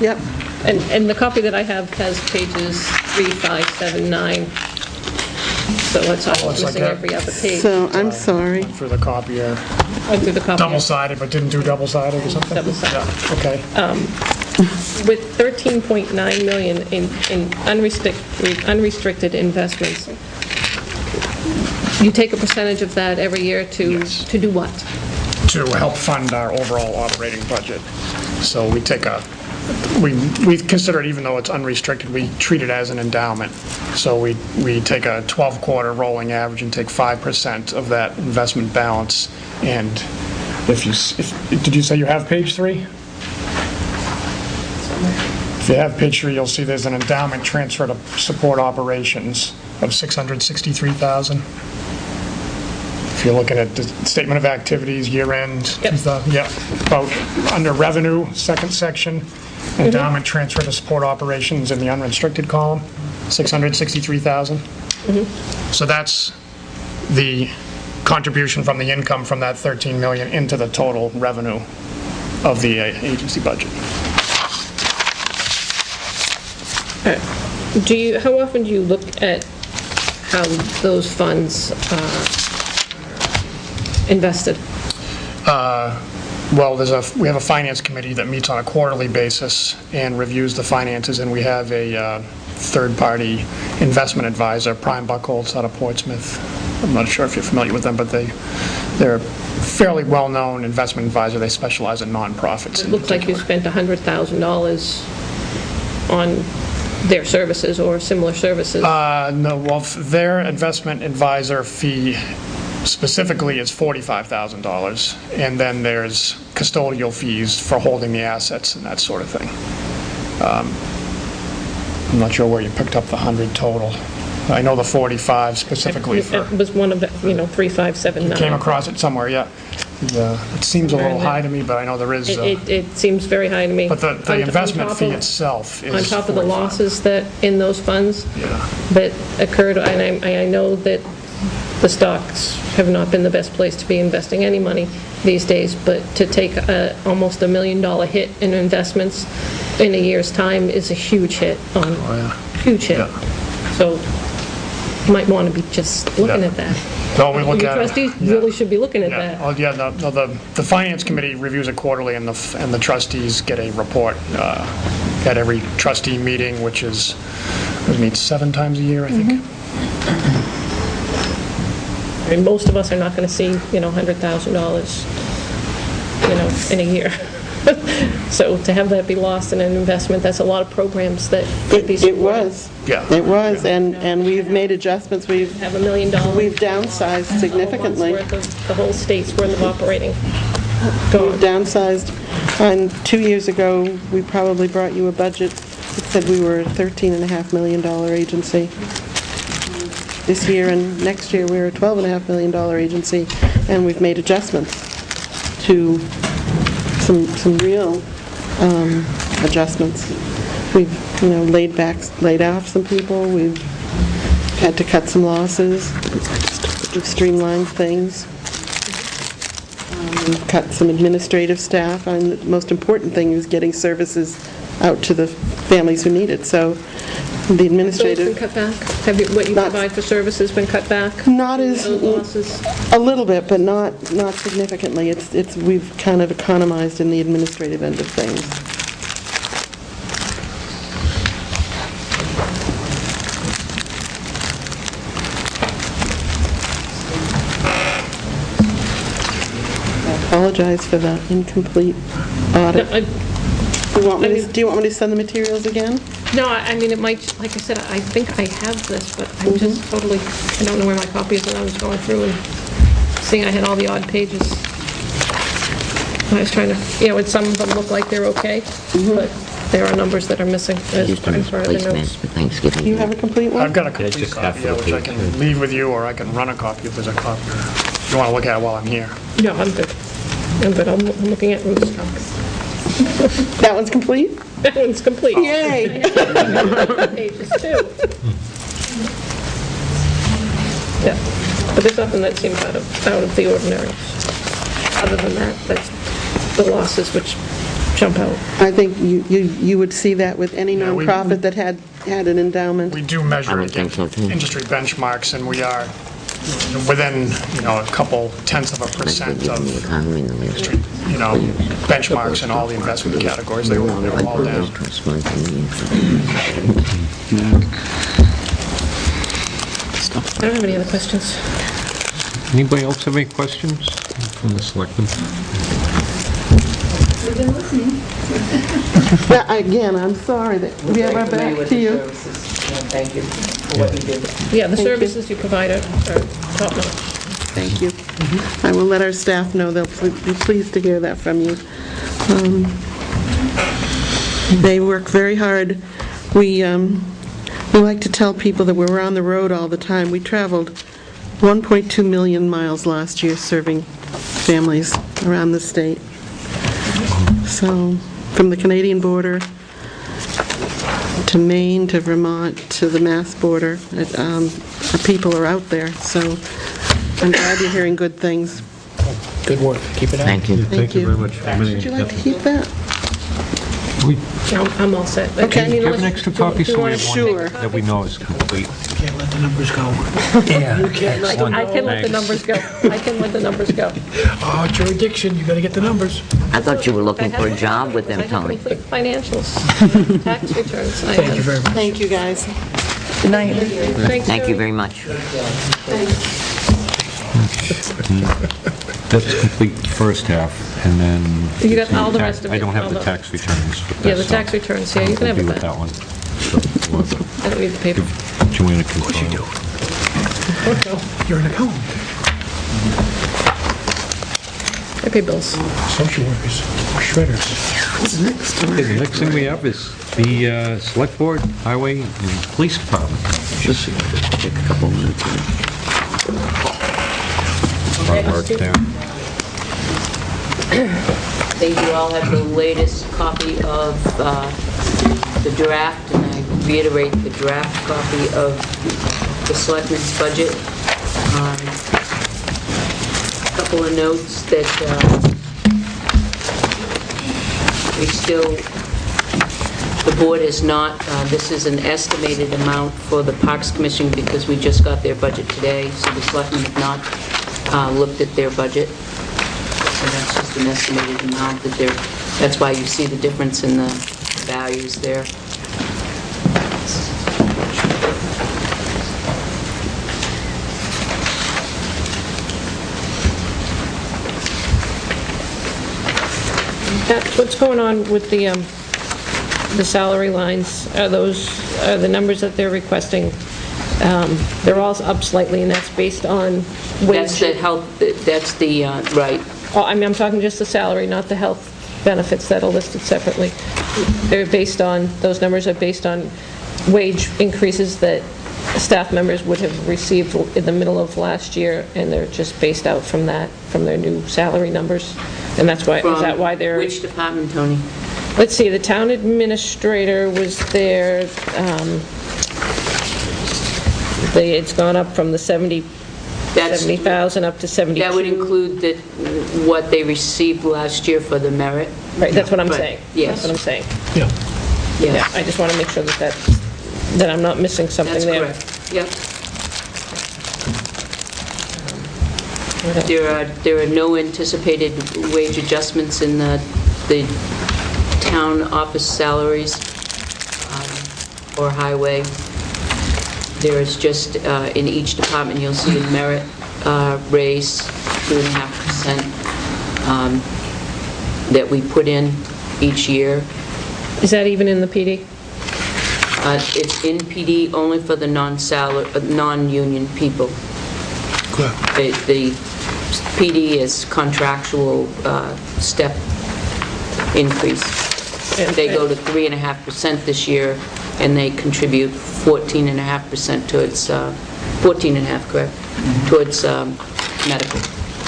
Yep. And the copy that I have has pages 3, 5, 7, 9. So it's almost it's like missing that. every other page. So, I'm sorry. For the copier. Went through the copy. Double-sided, but didn't do double-sided or something? Double-sided. Yeah, okay. With 13.9 million in unrestricted investments, you take a percentage of that every year to do what? To help fund our overall operating budget. So we take we consider it, even though it's unrestricted, we treat it as an endowment. So we take a 12-quarter rolling average and take 5% of that investment balance. And did you say you have page 3? If you have page 3, you'll see there's an endowment transfer to support operations of $663,000. If you're looking at the statement of activities, year-end, about under revenue, second section, endowment transfer to support operations in the unrestricted column, $663,000. So that's the contribution from the income from that 13 million into the total revenue of the agency budget. How often do you look at how those funds are invested? Well, we have a finance committee that meets on a quarterly basis and reviews the finances, and we have a third-party investment advisor, Prime Buckholz, out of Portsmouth. I'm not sure if you're familiar with them, but they're a fairly well-known investment advisor. They specialize in nonprofits. It looks like you spent $100,000 on their services or similar services. No, well, their investment advisor fee specifically is $45,000, and then there's custodial fees for holding the assets and that sort of thing. I'm not sure where you picked up the 100 total. I know the 45 specifically for... It was one of the, 3, 5, 7, 9. Came across it somewhere, yeah. It seems a little high to me, but I know there is... It seems very high to me. But the investment fee itself is... On top of the losses that, in those funds Yeah. that occurred, and I know that the stocks have not been the best place to be investing any money these days, but to take almost $1 million hit in investments in a year's time is a huge hit. Huge hit. Yeah. So you might want to be just looking at that. So we look Your at it. trustees really should be looking at that. Oh, yeah, the finance committee reviews it quarterly, and the trustees get a report at every trustee meeting, which is, we meet 7 times a year, I think. And most of us are not going to see, $100,000, in a year. So to have that be lost in an investment, that's a lot of programs that could be It supported. was. Yeah. It was, and we've made adjustments. Have $1 million. We've downsized significantly. Worth of the whole state's worth of operating. We've downsized. And 2 years ago, we probably brought you a budget that said we were a $13.5 million agency. This year and next year, we're a $12.5 million agency, and we've made adjustments to some real adjustments. We've, laid off some people, we've had to cut some losses, we've streamlined things, we've cut some administrative staff, and the most important thing is getting services out to the families who need it, so the So it's been administrative... cut back? Have you, what you Not- provide for services been cut back? Not as, Those losses? a little bit, but not significantly. It's we've kind of economized in the administrative end of things. I apologize for the incomplete audit. Do you want me to send the materials again? No, I mean, it might, like I said, I think I have this, but I'm just totally, I don't know where my copy is, and I was going through and seeing I had all the odd pages. I was trying to, some of them look like they're okay, but there are numbers that are missing as Just a part of the replacement notes. for Thanksgiving. You have a complete one? I've got a complete just half copy, of the which I page. can leave with you, or I can run a copy if there's a copy. If you want to look at it while I'm here. No, I'm good. I'm looking at Ruth's stuff. That one's complete? That one's complete. Yay! Pages too. Yeah, but there's nothing that seems out of the ordinary. Other than that, that's the losses which jump out. I think you would see that with any nonprofit that had an endowment. We do measure I would think against so, too. industry benchmarks, and we are within, a couple tenths of a percent The of economy in the last benchmarks in all the investment categories. They were all down. I don't have any other questions. Anybody else have any questions from the selectmen? Again, I'm sorry that we have our back to you. Thank you for what you do. Yeah, the Thank you. services you provide are top notch. Thank you. I will let our staff know. They'll be pleased to hear that from you. They work very hard. We like to tell people that we're on the road all the time. We traveled 1.2 million miles last year serving families around the state. So, from the Canadian border to Maine to Vermont to the Mass border, our people are out there. So, I'm glad you're hearing good things. Good work, keep it up. Thank you. Thank you very much. Would you like to keep that? I'm all set. Okay. I mean, Do you have an unless- extra do you- copy do you so we wanna have make one Sure. that we know is complete? Can't let the numbers go. Yeah. I can let the numbers go. I can let the numbers go. Oh, it's your addiction, you gotta get the numbers. I thought you were looking for a job with them, I have Tony. complete financials, tax returns. Thank you very much. Thank you, guys. Good night. Thank you very much. That's complete the first half, and then... You got all the rest of it. I don't have all the the- tax returns. but Yeah, the that's tax all. returns, yeah, you can have We'll be it with back. that one. So, we'll I don't need the paper. give Joanna control. Of course you do. You're an accountant. I pay bills. Social workers, shredders. Okay, the next thing we have is the Select Board, Highway, and Police Department. Just take a couple minutes. Our work there. They do all have the latest copy of the draft, and I reiterate the draft copy of the Selectmen's budget. A couple of notes that we still, the board is not, this is an estimated amount for the Parks Commission because we just got their budget today, so the Selectmen have not looked at their budget. So that's just an estimated amount that they're, that's why you see the difference in the values there. What's going on with the salary lines? Are those, the numbers that they're requesting, they're all up slightly, and that's based on wage? That's the health, that's the, right. Oh, I mean, I'm talking just the salary, not the health benefits that are listed separately. They're based on, those numbers are based on wage increases that staff members would have received in the middle of last year, and they're just based out from that, from their new salary numbers? And that's why, is that why they're... Which department, Tony? Let's see, the town administrator was there, it's gone up from the 70,000 up to 72. That would include what they received last year for the merit. Right, that's what I'm Right, saying. yes. That's what I'm saying. Yeah. Yeah, Yes, I just want to make sure that I'm not missing something that's there. correct. Yep. There are no anticipated wage adjustments in the town office salaries or highway. There is just, in each department, you'll see a merit raise, 2.5%, that we put in each year. Is that even in the PD? It's in PD only for the non-union people. The PD is contractual step increase. They go to 3.5% this year, and they contribute 14.5% towards, 14.5, correct, towards medical.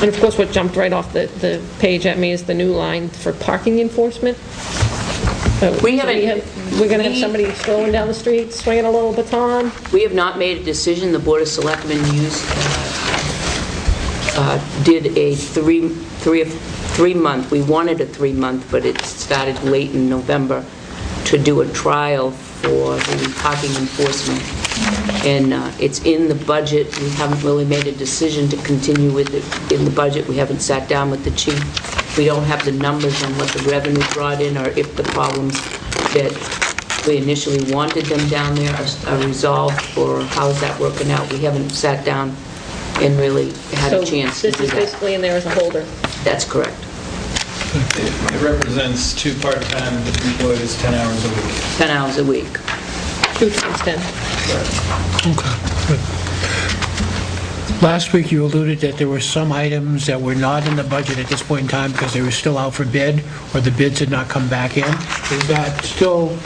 And of course, what jumped right off the page at me is the new line for parking enforcement. We haven't- We're going to have somebody strolling down the street, swinging a little baton? We have not made a decision. The Board of Selectmen did a three-month, we wanted a 3-month, but it started late in November, to do a trial for the parking enforcement. And it's in the budget. We haven't really made a decision to continue with it in the budget. We haven't sat down with the chief. We don't have the numbers on what the revenue brought in, or if the problems that we initially wanted them down there are resolved, or how's that working out. We haven't sat down and really had a chance to So do this is that. basically in there as a holder? That's correct. It represents 2 part-time employees, 10 hours a week. 10 hours a week. 2 times 10. Last week, you alluded that there were some items that were not in the budget at this point in time because they were still out for bid, or the bids had not come back in. Is that still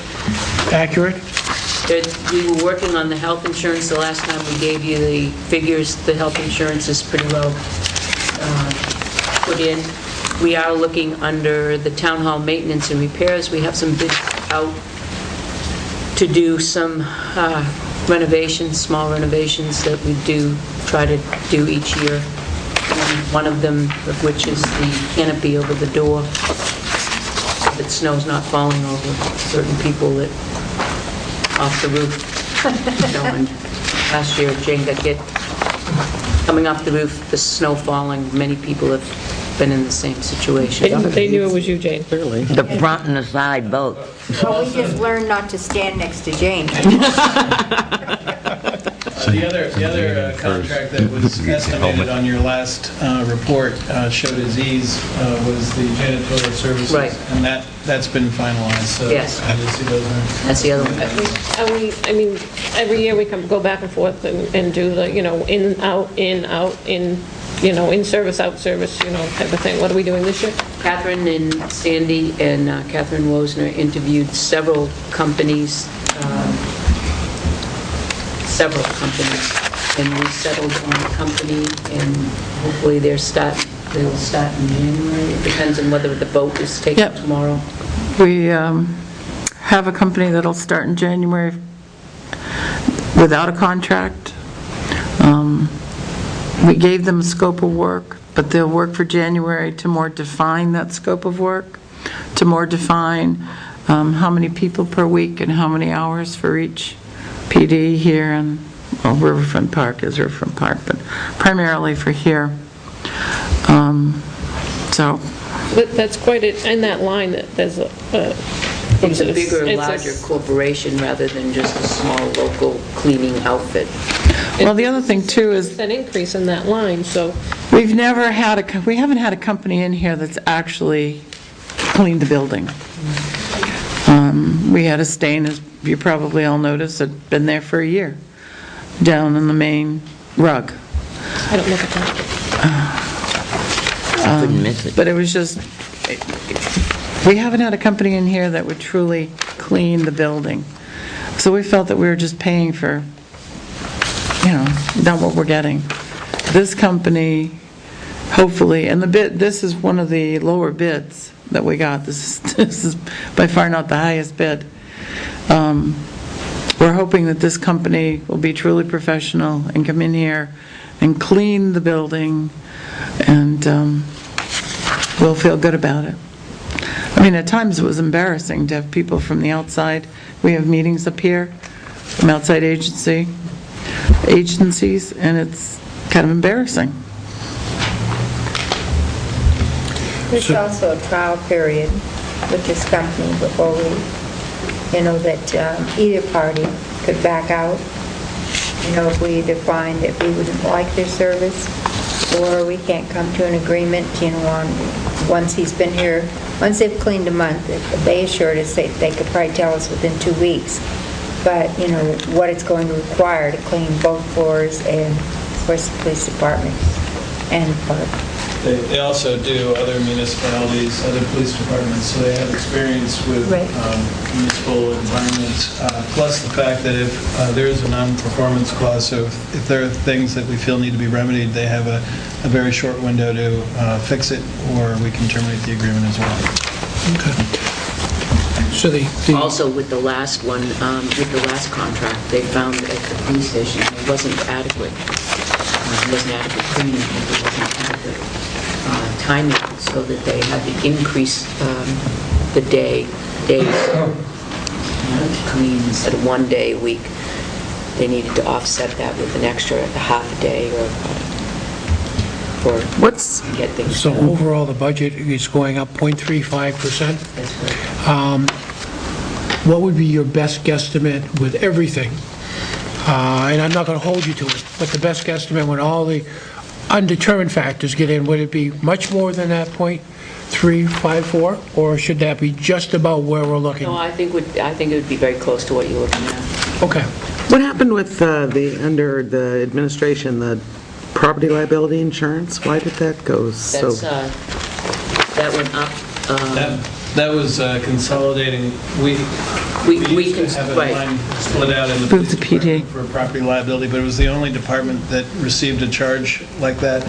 accurate? We were working on the health insurance the last time we gave you the figures. The health insurance is pretty well put in. We are looking under the town hall maintenance and repairs. We have some bids out to do some renovations, small renovations that we do try to do each year. And one of them, of which is the canopy over the door, so that snow's not falling over certain people that off the roof. And last year, Jane got hit coming off the roof, the snow falling. Many people have been in the same situation. They knew it was you, Jane. Clearly. The front and the side both. Well, we just learned not to stand next to Jane. The other contract that was estimated on your last report showed as ease was the janitorial services. Right. And that's been finalized, so. Yes. I did see those numbers. That's the other one. I mean, every year we go back and forth and do the, in, out, in, in service, out service, type of thing. What are we doing this year? Catherine and Sandy and Catherine Wozner interviewed several companies, and we settled on a company, and hopefully they'll start in January. It depends on whether the vote is taken Yep. tomorrow. We have a company that'll start in January without a contract. We gave them a scope of work, but they'll work for January to more define that scope of work, to more define how many people per week and how many hours for each PD here, and Riverfront Park is Riverfront Park, but primarily for here. So. That's quite in that line, that there's a... It's a bigger, larger corporation rather than just a small local cleaning outfit. Well, the other thing too is an increase in that line, so... we haven't had a company in here that's actually cleaned the building. We had a stain, as you probably all noticed, had been there for a year, down in the main rug. I don't look at that. I couldn't miss it. But it was just, we haven't had a company in here that would truly clean the building. So we felt that we were just paying for, not what we're getting. This company, hopefully, and this is one of the lower bids that we got. This is by far not the highest bid. We're hoping that this company will be truly professional and come in here and clean the building, and we'll feel good about it. I mean, at times it was embarrassing to have people from the outside. We have meetings up here from outside agencies, and it's kind of embarrassing. There's also a trial period with this company before we, that either party could back out. If we either find that we wouldn't like their service, or we can't come to an agreement, once he's been here, once they've cleaned a month, they assured us they could probably tell us within 2 weeks, but, what it's going to require to clean both floors and, of course, the police department and the park. They also do other municipalities, other police departments, so they have experience with municipal environments, plus the fact that if there is a non-performance clause, so if there are things that we feel need to be remedied, they have a very short window to fix it, or we can terminate the agreement as well. Okay. So Also, with the last one, with the last contract, they found at the police station it wasn't adequate. It wasn't adequate cleaning, it wasn't adequate timing, so that they had to increase the days to clean instead of 1 day a week. They needed to offset that with an extra half a day or get things So done. overall, the budget is going up 0.35%. That's right. What would be your best guesstimate with everything? And I'm not going to hold you to it, but the best guesstimate when all the undetermined factors get in, would it be much more than that 0.354, or should that be just about where we're looking? No, I think it would be very close to what you're looking at. Okay. What happened with under the administration, the property liability insurance? Why did that go so? That went up. That was consolidating. We used to have a line split out in the police department for property liability, but it was the only department that received a charge like that.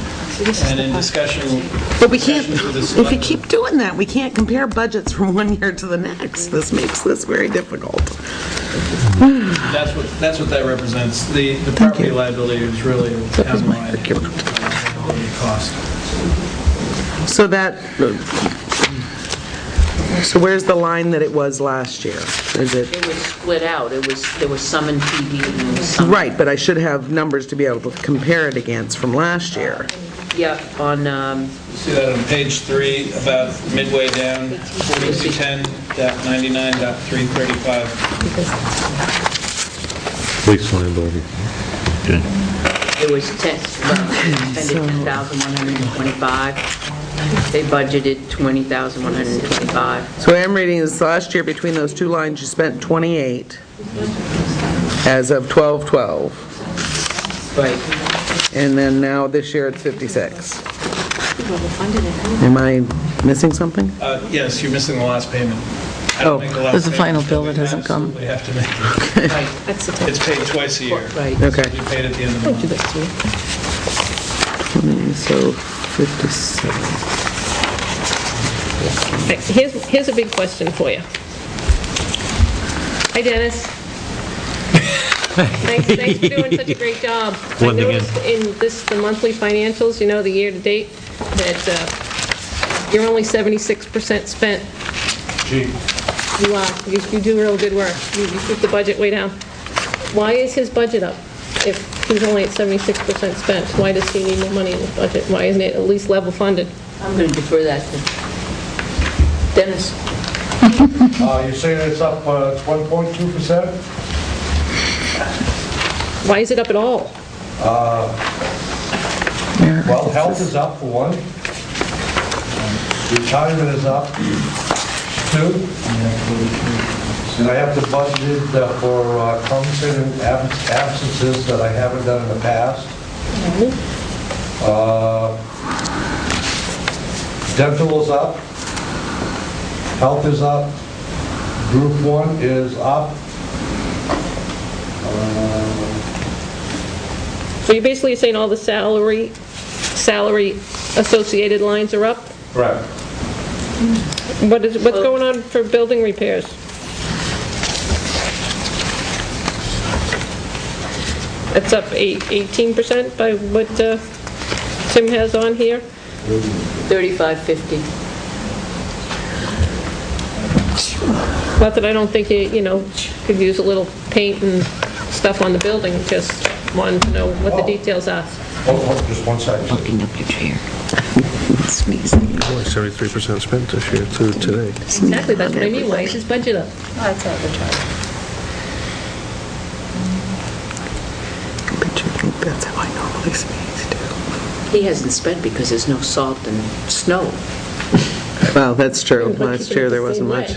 And in discussion, But we can't, if you keep doing that, we can't compare budgets from one year to the next. This makes this very difficult. that's what that represents. The property liability is really townwide cost. So so where's the line that it was last year? Is it? It was split out. There was some in PD and there was some. Right, but I should have numbers to be able to compare it against from last year. Yeah, on, See that on page 3, about midway down, 4210.99.335. Police liability. Okay. it was expended $10,125. They budgeted $20,125. So what I'm reading is last year, between those two lines, you spent 28 as of 12/12. Right. And then now this year it's 56. Am I missing something? Yes, you're missing the last payment. There's a final bill that hasn't come. We have to make it. Right. It's paid twice a year. Right. Okay. You paid at the end of the month. So 57. Here's a big question for you. Hi, Dennis. Thanks for doing such a great job. I Blending in. noticed in the monthly financials, the year-to-date, that you're only 76% spent. Gee. You are. You do real good work. You keep the budget way down. Why is his budget up if he's only at 76% spent? Why does he need more money in his budget? Why isn't it at least level funded? I'm going to defer that to Dennis. You're saying it's up 1.2%? Why is it up at all? Well, health is up for one. Retirement is up, 2. And I have to budget it for compensating absences that I haven't done in the past. Dental is up. Health is up. Group 1 is up. So you're basically saying all the salary associated lines are up? Correct. What's going on for building repairs? It's up 18% by what Tim has on here? 3550. Not that I don't think you could use a little paint and stuff on the building, just wanted to know what the details are. Just one second. Looking up your chair. Only 73% spent this year to today. Exactly, that's what I mean, why is his budget up? That's advertising. That's how I normally sneeze, too. He hasn't spent because there's no salt and snow. Well, that's true. Last year, there wasn't much.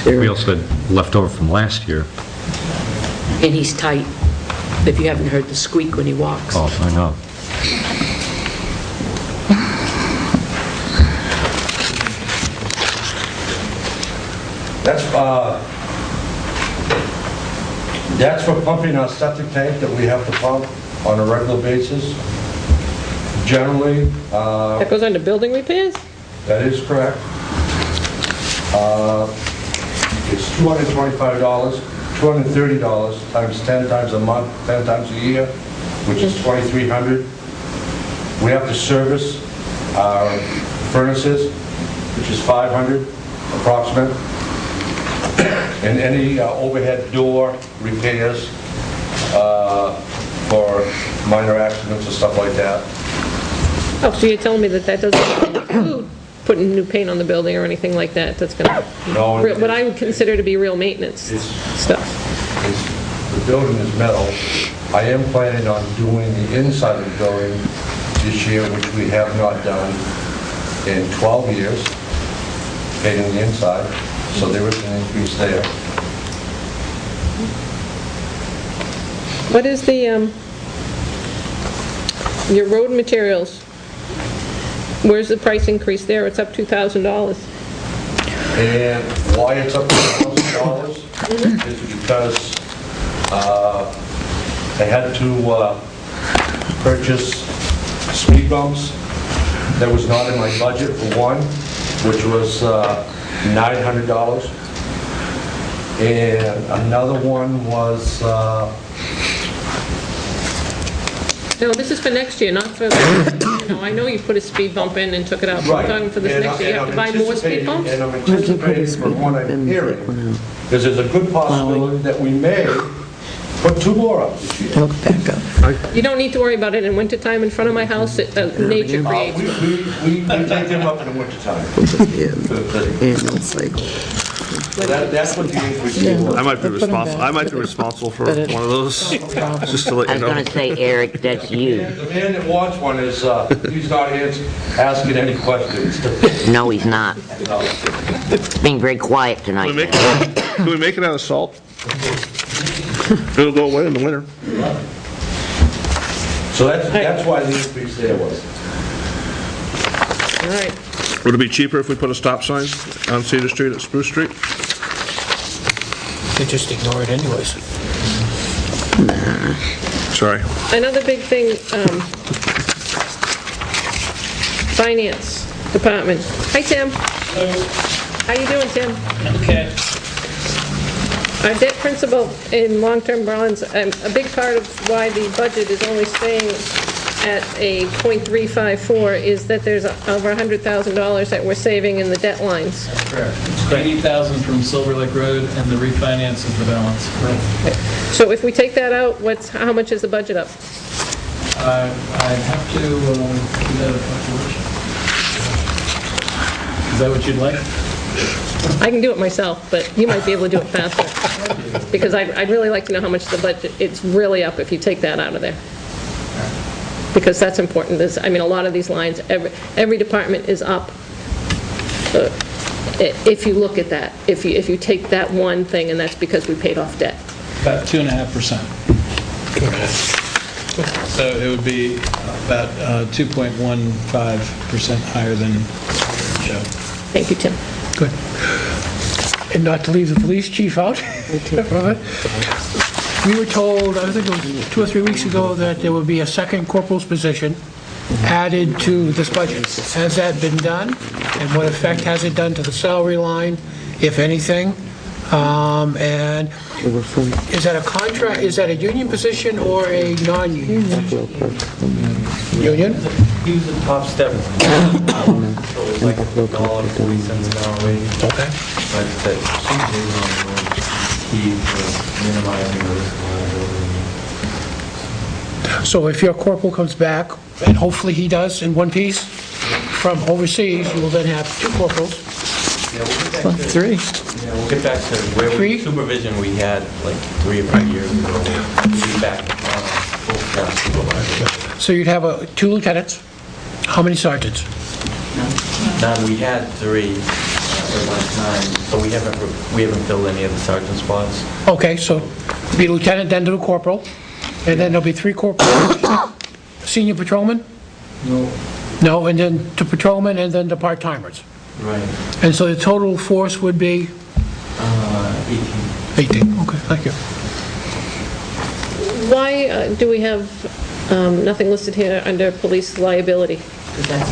We also had leftover from last year. And he's tight, if you haven't heard the squeak when he walks. Oh, I know. That's for pumping our septic tank that we have to pump on a regular basis. Generally, That goes under building repairs? that is correct. It's $225, $230 times 10 times a month, 10 times a year, which is $2,300. We have to service our furnaces, which is $500 approximate. And any overhead door repairs for minor accidents or stuff like that. Oh, so you're telling me that doesn't include putting new paint on the building or anything like that? That's gonna, No, what I would consider to be real maintenance stuff. The building is metal. I am planning on doing the inside of the building this year, which we have not done in 12 years, painting the inside, so there is an increase there. What is the, your road materials? Where's the price increase there? It's up $2,000. And why it's up to $1,000 is because I had to purchase speed bumps that was not in my budget for one, which was $900. And another one was, No, this is for next year, not for, I know you put a speed bump in and took it out, but I'm talking for this And next year. You have to buy more speed bumps? And I'm anticipating from what I'm hearing, is there's a good possibility that we may put 2 more up this year. You don't need to worry about it in wintertime in front of my house, nature creates. We take them up in the wintertime. That's what the increase is. I might be responsible for one of those, just to let I you was know. going to say, Eric, that's you. The man that wants one is, he's not asking any questions. No, he's not. Being very quiet tonight. Can we make it out of salt? It'll go away in the winter. So that's why the increase there was. All right. Would it be cheaper if we put a stop sign on Cedar Street at Spruce Street? You just ignore it anyways. Sorry. Another big thing, finance department. Hi, Tim. How you doing, Tim? Okay. Our debt principal in long-term bonds, a big part of why the budget is only staying at a .354 is that there's over $100,000 that we're saving in the debt lines. That's correct. It's 80,000 from Silver Lake Road, and the refinance is the balance. So if we take that out, how much is the budget up? I have to do that if I Is that what you'd like? I can do it myself, but you might be able to do it faster. Because I'd really like to know how much the budget, it's really up if you take that out of there. Because that's important. I mean, a lot of these lines, every department is up. If you look at that, if you take that one thing, and that's because we paid off debt. About 2.5%. So it would be about 2.15% higher than show. Thank you, Tim. Good. And not to leave the police chief out. We were told, I think it was 2 or 3 weeks ago, that there would be a second corporal's position added to this budget. Has that been done? And what effect has it done to the salary line, if anything? And is that a contract, is that a union position or a non-union? Union? He was a top step. So it's like $1.40 an hour wage. Okay. But that he was minimizing the risk of liability. So if your corporal comes back, and hopefully he does in one piece, from overseas, you will then have 2 corporals. Yeah, we'll get back to, Three. Yeah, we'll get back to where supervision we had like 3 or 5 years ago. We'll be back full-time supervisor. So you'd have 2 lieutenants. How many sergeants? Now, we had 3 at one time, so we haven't filled any of the sergeant spots. Okay, so be lieutenant, then to the corporal, and then there'll be 3 corporals. Senior patrolman? No. No, and then to patrolmen, and then to part-timers. Right. And so the total force would be? 18. 18, okay, thank you. Why do we have nothing listed here under police liability? Because that's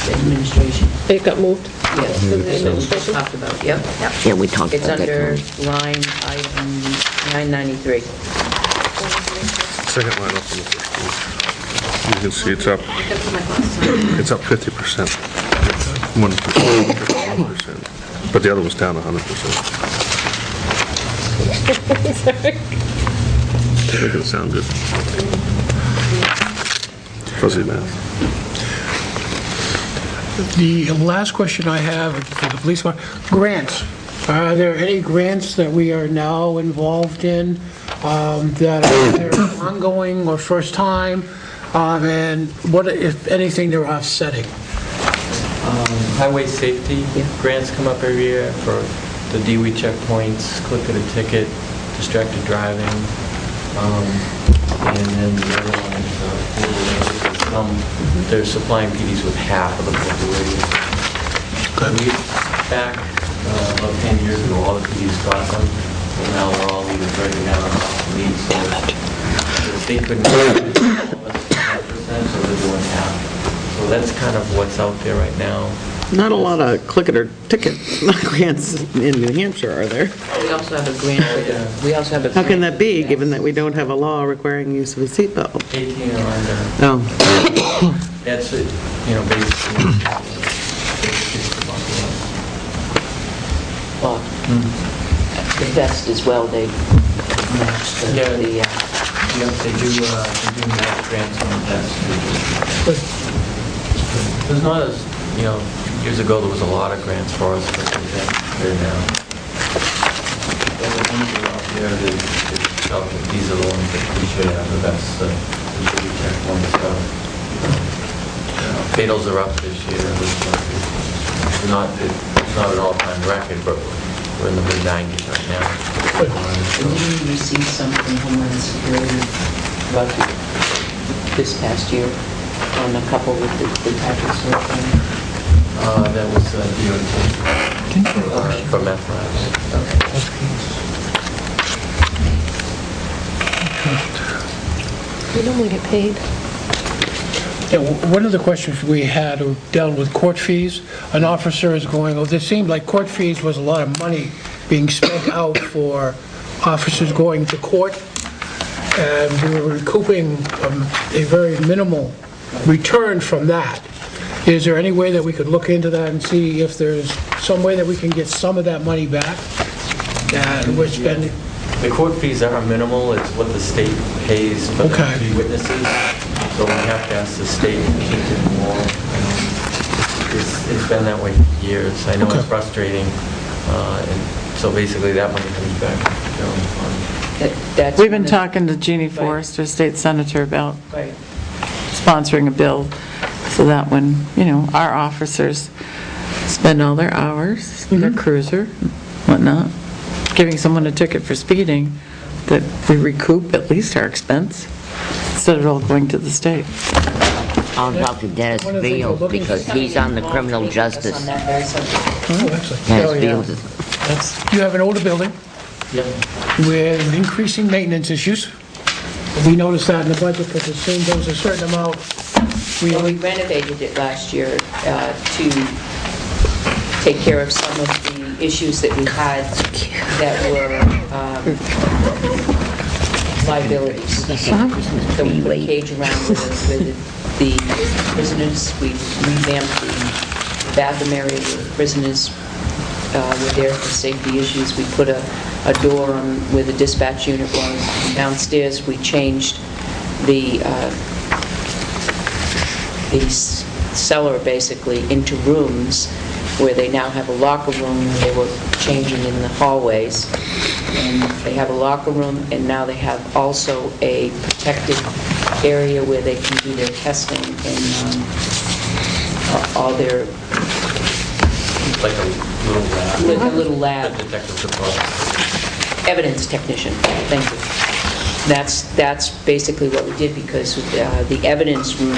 in administration. It got moved? Yes, To the we administration? talked about, yep. Yeah, we talked It's about that. under line item 993. Second line up on the first page. You can see it's up 50%. 1%. But the other was down 100%. Make it sound good. Fuzzy math. The last question I have for the police department, grants. Are there any grants that we are now involved in that are either ongoing or first time? And what, if anything, they're offsetting? Highway safety grants come up every year for the DWI checkpoints, click of the ticket, distracted driving, and then the other one is they're supplying PDs with half of the population. Back about 10 years ago, all the PDs got them, and now they're all either breaking down or obsolete, so they couldn't get 100%, so they're doing half. So that's kind of what's out there right now. Not a lot of click it or ticket grants in New Hampshire, are there? We also have a grant, we also have a. How can that be, given that we don't have a law requiring use of a seatbelt? 18 or under. Oh. That's it, basically. Well, the vest as well, they match the. Yeah, they do match grants on that. There's not as, years ago there was a lot of grants for us, but they're now. The ones that are out there, they felt that these are the ones that we should have the best, we should be checked on stuff. Fatals are up this year. It's not an all-time record, but we're in the mid-90s right now. Did you receive some from Homeland Security budget this past year on a couple with the Patrick Stewart thing? That was DOT for meth labs. We normally get paid. Yeah, one of the questions we had dealt with court fees. An officer is going, it seemed like court fees was a lot of money being spent out for officers going to court, and we were recouping a very minimal return from that. Is there any way that we could look into that and see if there's some way that we can get some of that money back that we're spending? The court fees are minimal. It's what the state pays for the three witnesses. So we have to ask the state to keep it more. It's been that way for years. I know it's frustrating. And so basically that money comes back to the general fund. We've been talking to Jeannie Forrester, state senator, about sponsoring a bill so that when, our officers spend all their hours in their cruiser, whatnot, giving someone a ticket for speeding, that we recoup at least our expense instead of it all going to the state. I'll talk to Dennis Fields because he's on the criminal justice. Dennis Fields is. You have an older building with increasing maintenance issues. We noticed that in the budget because it seemed there was a certain amount Well, we renovated it last year to take care of some of the issues that we had that were liabilities. So we put a cage around with the prisoners, we revamped the bathroom area where the prisoners were there for safety issues. We put a door on where the dispatch unit was. Downstairs, we changed the cellar basically into rooms where they now have a locker room. They were changing in the hallways. And they have a locker room, and now they have also a protected area where they can do their testing and all their... Like a little lab. Like a little lab. Detective department. Evidence technician, thank you. That's basically what we did, because the evidence room,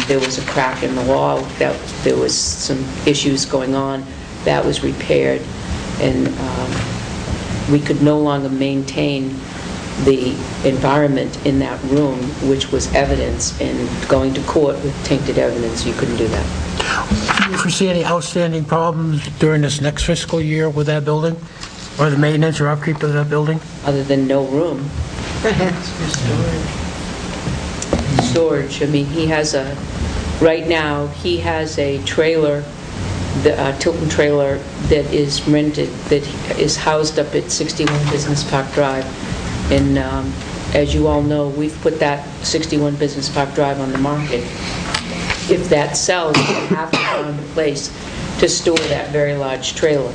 there was a crack in the wall, there was some issues going on, that was repaired, and we could no longer maintain the environment in that room, which was evidence, and going to court with tainted evidence, you couldn't do that. Do you foresee any outstanding problems during this next fiscal year with that building, or the maintenance or upkeep of that building? Other than no room. Storage, I mean, he has right now, he has a trailer, the Tilton trailer that is rented, that is housed up at 61 Business Park Drive. And as you all know, we've put that 61 Business Park Drive on the market. If that sells, we have to find a place to store that very large trailer.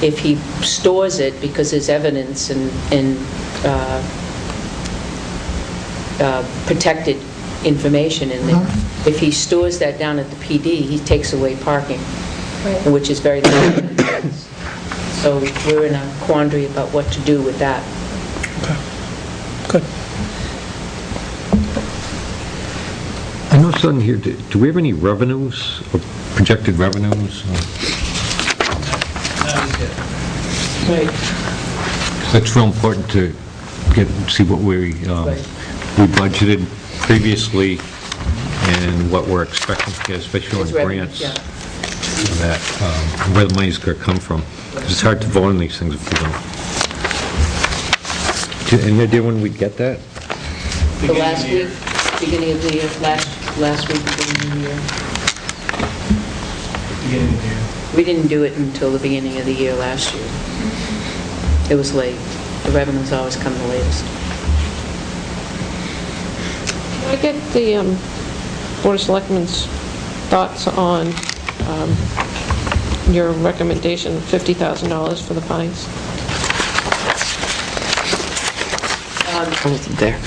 If he stores it, because there's evidence and protected information in there, if he stores that down at the PD, he takes away parking, which is very limited. So we're in a quandary about what to do with that. Good. I know something here, do we have any revenues, or projected revenues? Right. 'Cause that's real important to see what we budgeted previously and what we're expecting to get, especially on It's revenue, grants. yeah. That, where the money's going to come from. 'Cause it's hard to vote on these things if we don't. Any idea when we'd get that? The last week, beginning of the year, last week, beginning of the year. Beginning of the year. We didn't do it until the beginning of the year last year. It was late. The revenues always come the latest. Can I get the Board of Selectmen's thoughts on your recommendation of $50,000 for the Pines? I wasn't there.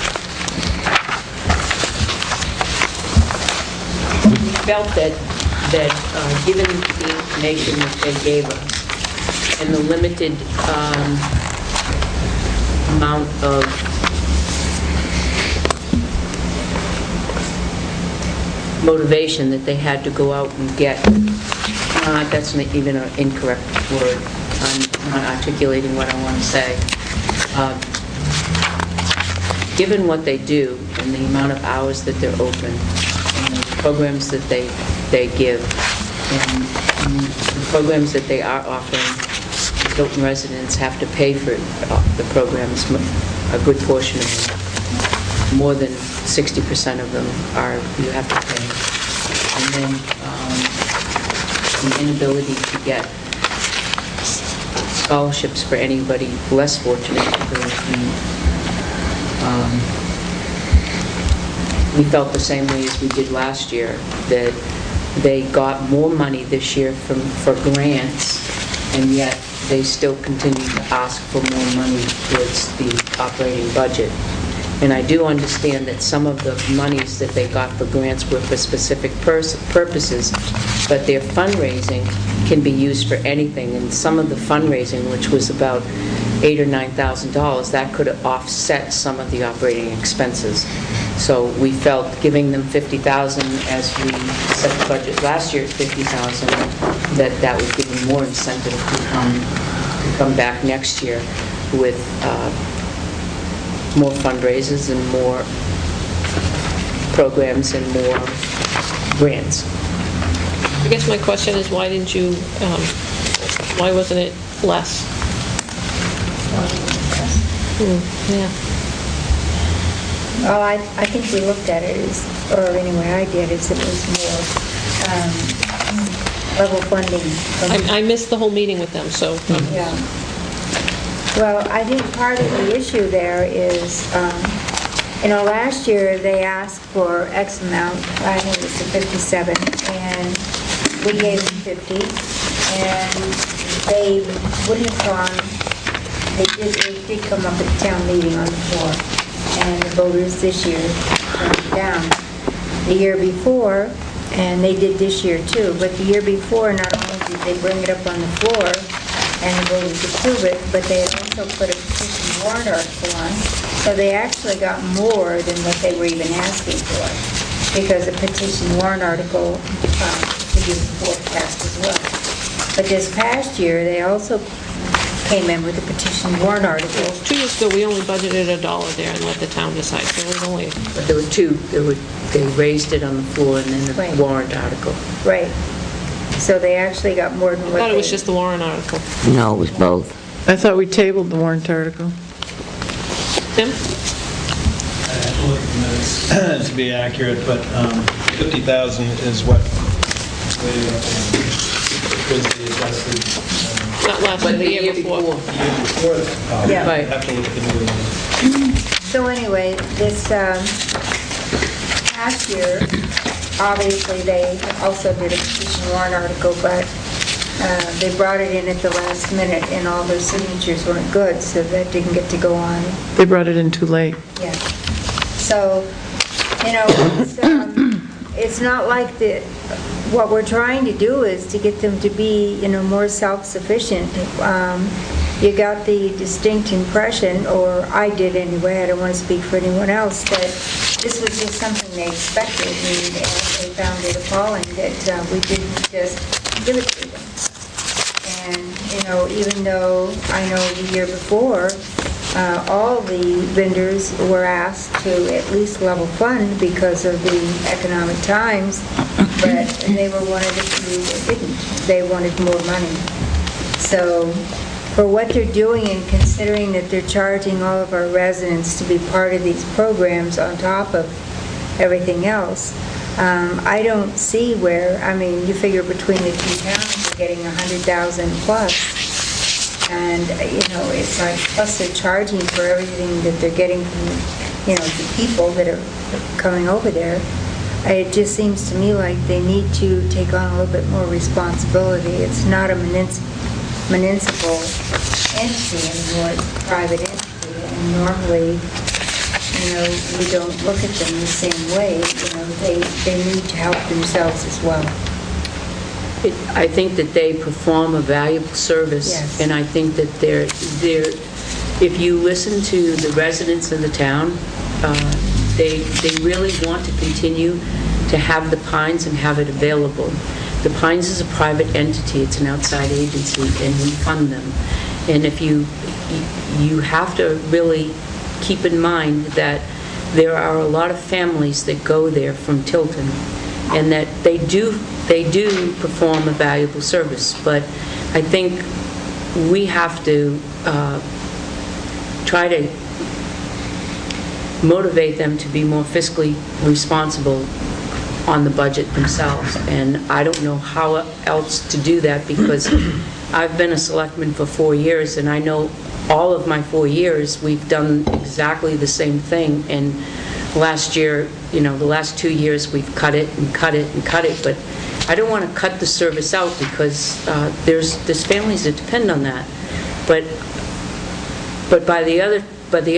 We felt that given the information that they gave us and the limited amount of motivation that they had to go out and get, that's not even an incorrect word. I'm not articulating what I want to say. Given what they do and the amount of hours that they're open and the programs that they give and the programs that they are offering, the Tilton residents have to pay for the programs, a good portion of them. More than 60% of them you have to pay. And then the inability to get scholarships for anybody less fortunate to go to. We felt the same way as we did last year, that they got more money this year for grants, and yet they still continue to ask for more money towards the operating budget. And I do understand that some of the monies that they got for grants were for specific purposes, but their fundraising can be used for anything. And some of the fundraising, which was about $8,000 or $9,000, that could offset some of the operating expenses. So we felt giving them $50,000 as we set the budget last year at $50,000, that would give them more incentive to come back next year with more fundraisers and more programs and more grants. I guess my question is, why didn't you, why wasn't it less? Yeah. Well, I think we looked at it as, or anyway, I did, as it was more level funding. I missed the whole meeting with them, so. Yeah. Well, I think part of the issue there is, last year they asked for X amount, I think it was 57, and we gave them 50, and they wouldn't have gone, it did come up at the town meeting on the floor, and the voters this year turned it down. The year before, and they did this year too, but the year before, not only did they bring it up on the floor, and the voters approve it, but they also put a petition warrant article on, so they actually got more than what they were even asking for, because a petition warrant article the year before passed as well. But this past year, they also came in with a petition warrant article. 2 years ago, we only budgeted $1 there and let the town decide, so it was only... But there were two, they raised it on the floor and then the Right. warrant article. Right. So they actually got more than what I thought it was they- just the warrant article. No, it was both. I thought we tabled the warrant article. Tim? I have to look at the minutes to be accurate, but 50,000 is what was the adjusted. Not last year, the year before. The year before that. Yeah. I have to look at the new one. So anyway, this past year, obviously, they also did a petition warrant article, but they brought it in at the last minute, and all their signatures weren't good, so that didn't get to go on. They brought it in too late. Yeah. So, it's not like what we're trying to do is to get them to be, more self-sufficient. You got the distinct impression, or I did anyway, I don't want to speak for anyone else, that this was just something they expected, and they found it appalling that we didn't just give it to them. And, even though I know the year before, all the vendors were asked to at least level fund because of the economic times, but they were one of the few that didn't. They wanted more money. So for what they're doing, and considering that they're charging all of our residents to be part of these programs on top of everything else, I don't see where, you figure between the two towns, they're getting 100,000 plus. And, it's like, plus they're charging for everything that they're getting from, the people that are coming over there. It just seems to me like they need to take on a little bit more responsibility. It's not a municipal entity anymore, it's a private entity. And normally, we don't look at them the same way. They need to help themselves as well. I think that they perform a valuable service. Yes. And I think that if you listen to the residents of the town, they really want to continue to have the Pines and have it available. The Pines is a private entity, it's an outside agency, and we fund them. And if you have to really keep in mind that there are a lot of families that go there from Tilton, and that they do perform a valuable service. But I think we have to try to motivate them to be more fiscally responsible on the budget themselves. And I don't know how else to do that, because I've been a selectman for 4 years, and I know all of my 4 years, we've done exactly the same thing. And last year, the last 2 years, we've cut it and cut it and cut it. But I don't want to cut the service out, because there's families that depend on that. But by the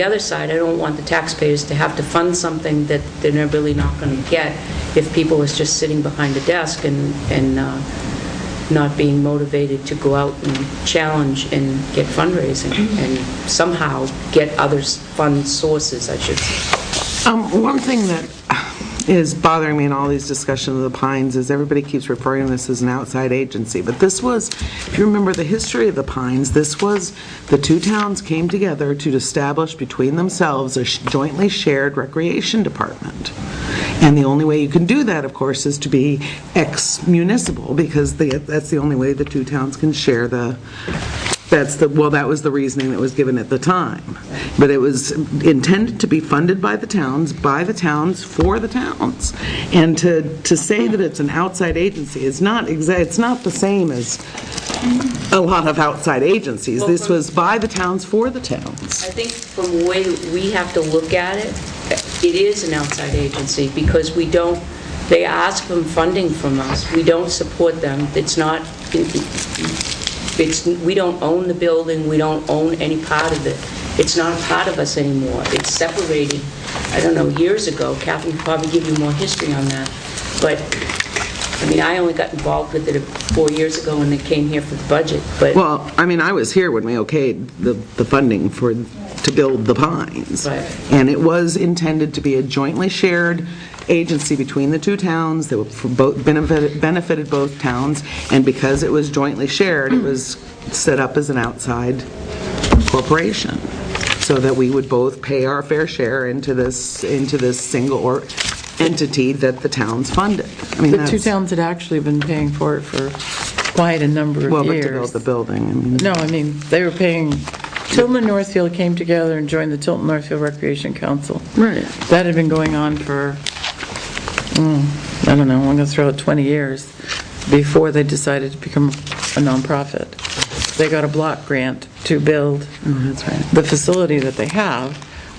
other side, I don't want the taxpayers to have to fund something that they're really not going to get if people is just sitting behind a desk and not being motivated to go out and challenge and get fundraising and somehow get other fund sources, I should say. One thing that is bothering me in all these discussions of the Pines is everybody keeps referring to this as an outside agency, but this was, if you remember the history of the Pines, this was, the two towns came together to establish between themselves a jointly shared recreation department. And the only way you can do that, of course, is to be ex-municipal, because that's the only way the two towns can share that was the reasoning that was given at the time. But it was intended to be funded by the towns, for the towns. And to say that it's an outside agency is not it's not the same as a lot of outside agencies. This was by the towns, for the towns. I think from the way that we have to look at it, it is an outside agency because they ask for funding from us. We don't support them. We don't own the building, we don't own any part of it. It's not a part of us anymore. It's separated, I don't know, years ago. Catherine could probably give you more history on that. But, I mean, I only got involved with it 4 years ago when they came here for the budget, but... Well, I mean, I was here when we okayed the funding to build the Pines. Right. And it was intended to be a jointly shared agency between the two towns that benefited both towns, and because it was jointly shared, it was set up as an outside corporation, so that we would both pay our fair share into this single entity that the towns funded. I mean, The two towns had actually been paying for it for quite a number of years. Well, but to build the building, No, I mean, they were paying... Tilton and Northfield came together and joined the Tilton Northfield Recreation Council. Right. That had been going on for, I don't know, I'm going to throw out 20 years before they decided to become a nonprofit. They got a block grant to build the facility that they have.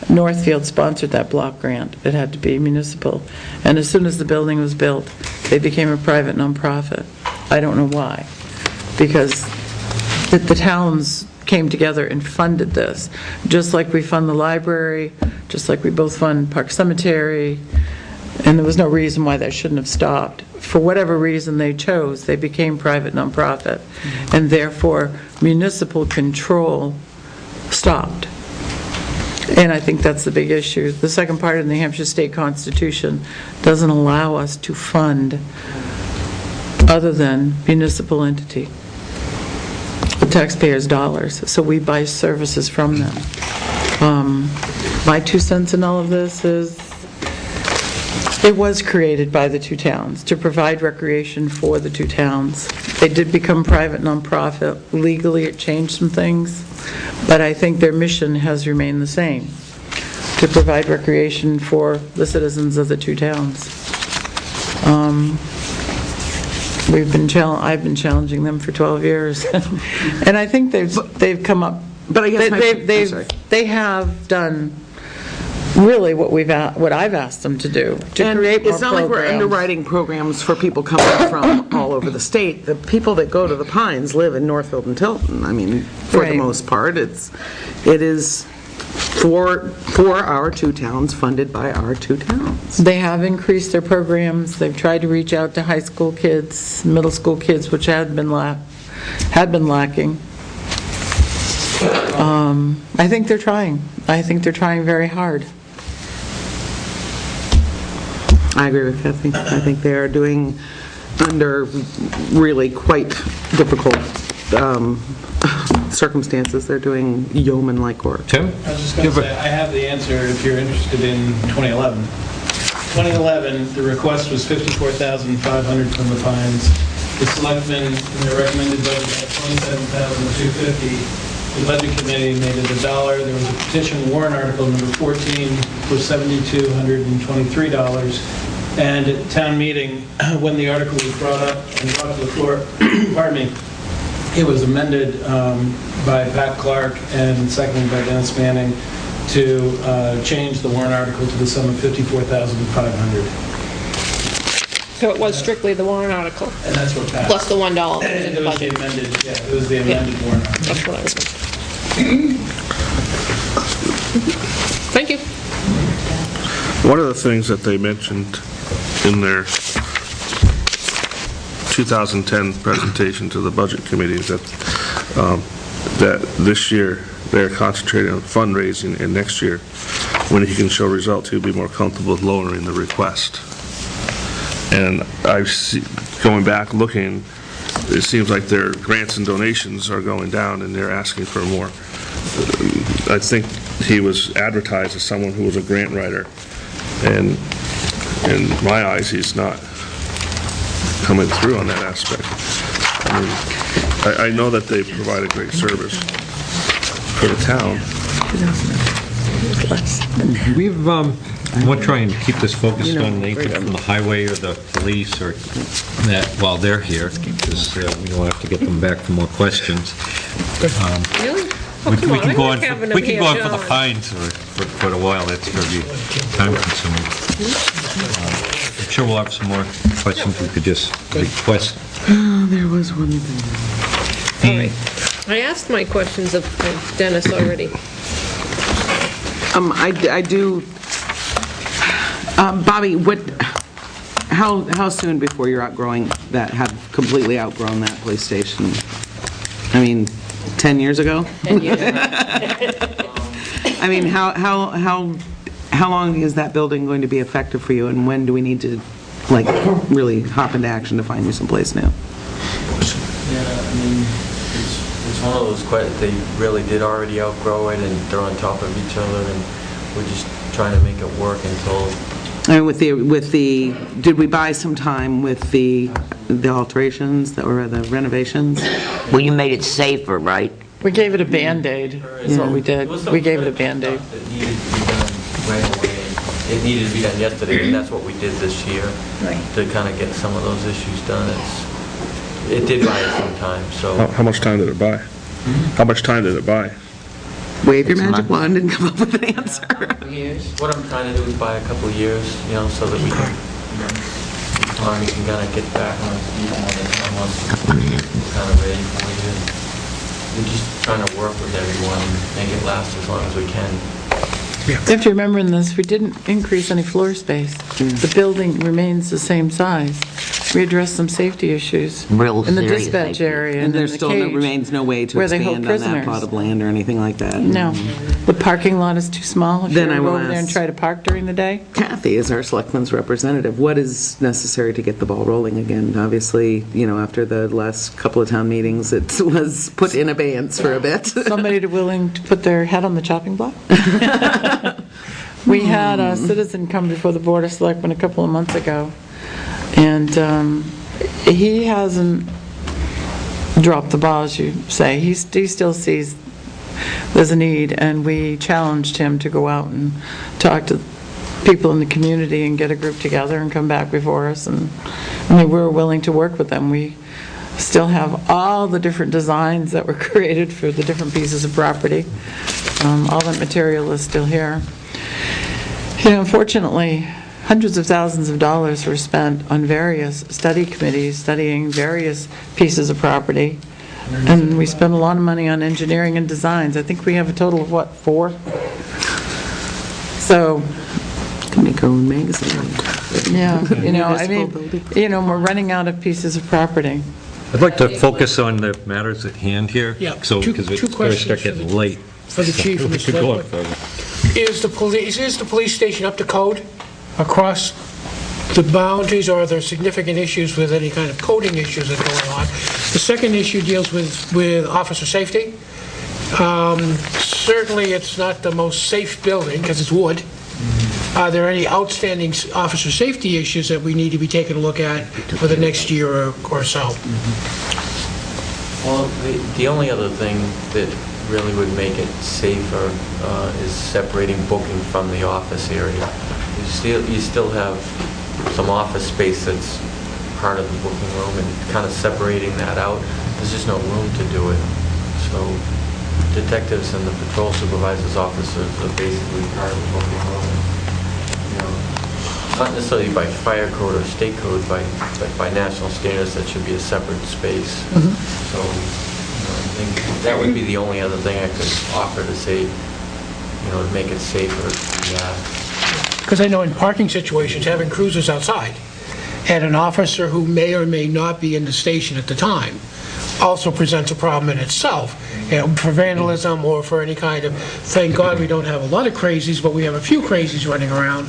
Northfield sponsored that block grant. It had to be municipal. And as soon as the building was built, they became a private nonprofit. I don't know why. Because the towns came together and funded this, just like we fund the library, just like we both fund Park Cemetery, and there was no reason why that shouldn't have stopped. For whatever reason they chose, they became private nonprofit, and therefore municipal control stopped. And I think that's the big issue. The second part of the New Hampshire State Constitution doesn't allow us to fund other than municipal entity. The taxpayers' dollars, so we buy services from them. My 2 cents in all of this is, it was created by the two towns to provide recreation for the two towns. They did become private nonprofit. Legally, it changed some things, but I think their mission has remained the same, to provide recreation for the citizens of the two towns. I've been challenging them for 12 years, and I think they've come up. But I guess they have done really what I've asked them to do, to create more programs. It's not like we're underwriting programs for people coming from all over the state. The people that go to the Pines live in Northfield and Tilton. I mean, for the most part, it is for our two towns, funded by our two towns. They have increased their programs. They've tried to reach out to high school kids, middle school kids, which had been lacking. I think they're trying. I think they're trying very hard. I agree with Kathy. I think they are doing, under really quite difficult circumstances, they're doing yeoman-like work. Tim? I was just going to say, I have the answer if you're interested in 2011. 2011, the request was $54,500 from the Pines. The selectmen, in their recommended budget, had $27,250. The budget committee made it $1. There was a petition warrant article number 14 for $7,223. And at town meeting, when the article was brought up and brought to the floor, pardon me, it was amended by Pat Clark and seconded by Dennis Manning to change the warrant article to the sum of $54,500. So it was strictly the warrant article, And that's what passed. plus the $1 that was in It the was the budget. amended, yeah, it was the amended warrant article. That's what I was Thank you. One of the things that they mentioned in their 2010 presentation to the Budget Committee is that this year they're concentrating on fundraising, and next year, when he can show results, he'll be more comfortable with lowering the request. And going back looking, it seems like their grants and donations are going down, and they're asking for more. I think he was advertised as someone who was a grant writer, and in my eyes, he's not coming through on that aspect. I mean, I know that they provide a great service for the town. We've, we'll try and keep this focused on anything from the highway or the police or that while they're here, because we don't have to get them back for more questions. Really? Oh, We come on, can I go like on, having we them can go on here, for the John. fines for a while, that's going to be time consuming. I'm sure we'll have some more questions we could just request. There was one thing. All right. I asked my questions of Dennis already. I do, Bobby, how soon before you're outgrowing that, have completely outgrown that police station? I mean, 10 years ago? 10 years. I mean, how long is that building going to be effective for you, and when do we need to, like, really hop into action to find you someplace new? Yeah, I mean, it's one of those, they really did already outgrow it, and they're on top of each other, and we're just trying to make it work until... I mean, did we buy some time with the alterations or the renovations? Well, you made it safer, right? We gave it a Band-Aid, is what we did. We gave it a Band-Aid. That needed to be done right away. It needed to be done yesterday, and that's what we did this year. Right. To kind of get some of those issues done. It did buy us some time, so... How much time did it buy? How much time did it buy? Wave your magic wand and come up with an answer. What I'm trying to do is buy a couple of years, so that we can, we can kind of get back on our feet when the time wants to kind of ready for it. We're just trying to work with everyone and make it last as long as we can. You have to remember in this, we didn't increase any floor space. The building remains the same size. We addressed some safety issues Real in the serious dispatch safety. area And and in there the still cage. remains no way to where they hold expand on that prisoners. plot of land or anything like that? No. The parking lot is too small. If you Then I go will over there and ask- try to park during the day. Kathy is our selectman's representative. What is necessary to get the ball rolling again? Obviously, after the last couple of town meetings, it was put in abeyance for a bit. Somebody willing to put their head on the chopping block? We had a citizen come before the Board of Selectmen a couple of months ago, and he hasn't dropped the ball, as you say. He still sees there's a need, and we challenged him to go out and talk to people in the community and get a group together and come back before us, and we're willing to work with them. We still have all the different designs that were created for the different pieces of property. All that material is still here. Unfortunately, hundreds of thousands of dollars were spent on various study committees studying various pieces of property, and we spent a lot of money on engineering and designs. I think we have a total of, 4? So, Can make our own magazine. yeah, Municipal building. we're running out of pieces of property. I'd like to focus on the matters at hand here. Yeah, So, two- because two it's going to questions start for getting the- late. for the chief and We the could go on select further. Is the police station up to code across the boundaries, or are there significant issues with any kind of coding issues that are going on? The second issue deals with officer safety. Certainly, it's not the most safe building, because it's wood. Are there any outstanding officer safety issues that we need to be taking a look at for the next year or so? Well, the only other thing that really would make it safer is separating booking from the office area. You still have some office space that's part of the booking room, and kind of separating that out, there's just no room to do it. So detectives and the patrol supervisor's officers are basically part of the booking room. Not necessarily by fire code or state code, but by national standards, that should be a separate space. So I think that would be the only other thing I could offer to say, to make it safer. Because I know in parking situations, having cruisers outside and an officer who may or may not be in the station at the time also presents a problem in itself, for vandalism or for any kind of, thank God we don't have a lot of crazies, but we have a few crazies running around,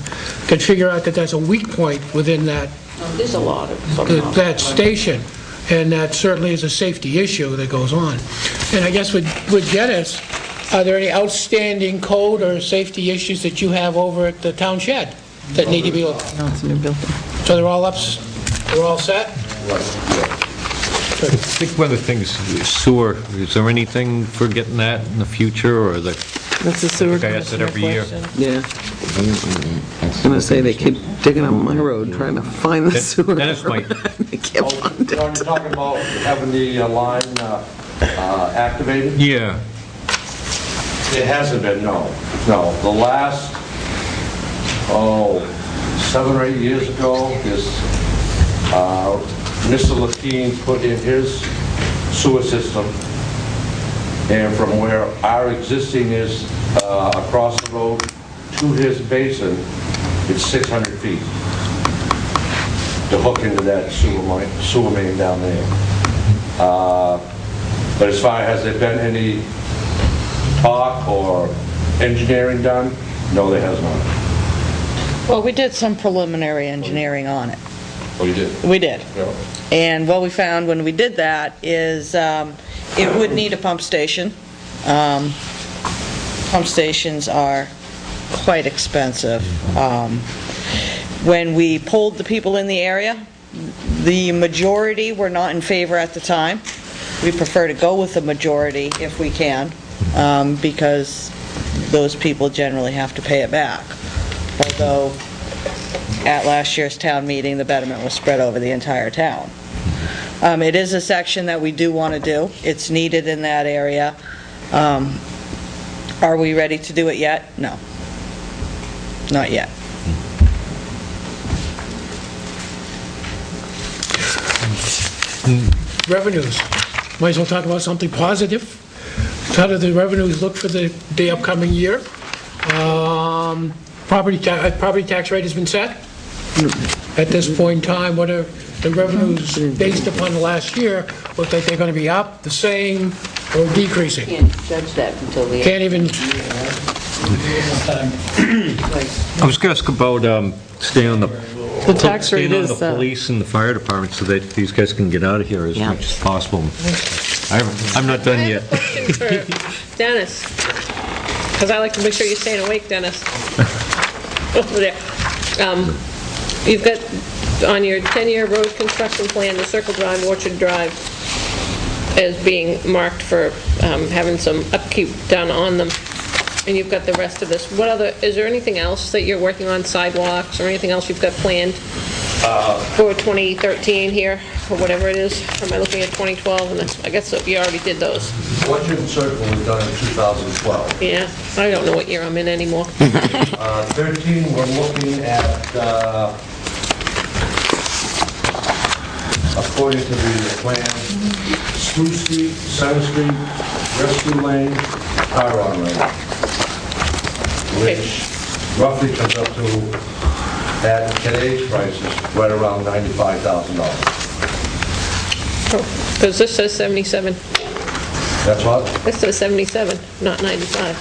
could figure out that that's a weak point within that There's a lot of them. that station, and that certainly is a safety issue that goes on. And I guess with Dennis, are there any outstanding code or safety issues that you have over at the town shed that need to be looked at? No, it's a new building. So they're all set? I think one of the things, is sewer, is there anything for getting that in the future, or the, That's a sewer I think I ask it every year. question. Yeah. I was going to say, they keep digging up my road trying to find the sewer. Dennis might. They can't find it. Are you talking about having the line activated? Yeah. It hasn't been, no. No, the last, 7 or 8 years ago, Mr. Lapine put in his sewer system, and from where our existing is across the road to his basin, it's 600 feet to hook into that sewer main down there. But as far as, has there been any talk or engineering done? No, there has not. Well, we did some preliminary engineering on it. Oh, you did? We did. Yeah. And what we found when we did that is it would need a pump station. Pump stations are quite expensive. When we polled the people in the area, the majority were not in favor at the time. We prefer to go with the majority if we can, because those people generally have to pay it back. Although, at last year's town meeting, the betterment was spread over the entire town. It is a section that we do want to do. It's needed in that area. Are we ready to do it yet? No. Not yet. Revenues. Might as well talk about something positive. How do the revenues look for the upcoming year? Property tax rate has been set. At this point in time, what are the revenues based upon the last year? Look like they're going to be up, the same, or decreasing? Can't judge that until the... Can't even... I was going to ask about staying on the tax rate staying on is, the police and the fire department so that these guys can get out of here as much as possible. I'm not done yet. I have a question for Dennis, because I like to make sure you're staying awake, Dennis. Over there. You've got on your 10-year road construction plan, the Circle Drive, Orchard Drive, as being marked for having some upkeep done on them, and you've got the rest of this. What other, is there anything else that you're working on, sidewalks, or anything else you've got planned for 2013 here, or whatever it is? Or am I looking at 2012? And that's, I guess you already did those. Orchard and Circle was done in 2012. Yeah, I don't know what year I'm in anymore. 13, we're looking at, according to the plan, Spruce Street, Center Street, Rescue Lane, Chiron Lane, which roughly comes up to, at today's prices, right around $95,000. Because this says 77. That's what? This says 77, not 95.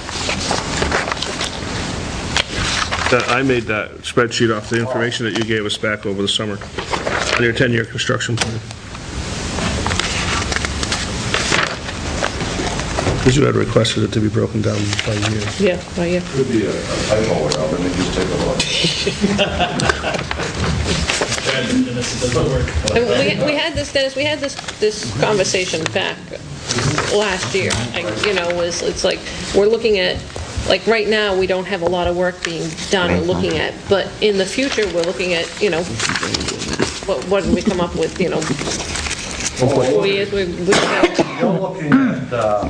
I made that spreadsheet off the information that you gave us back over the summer, on your 10-year construction plan. Because you had requested it to be broken down by year. Yeah, by year. Could be a typo or not, let me just take a look. I mean, we had this, Dennis, we had this conversation back last year. It's like, we're looking at, like, right now, we don't have a lot of work being done or looking at, but in the future, we're looking at, what did we come up with, 4 years, we have. You're looking at...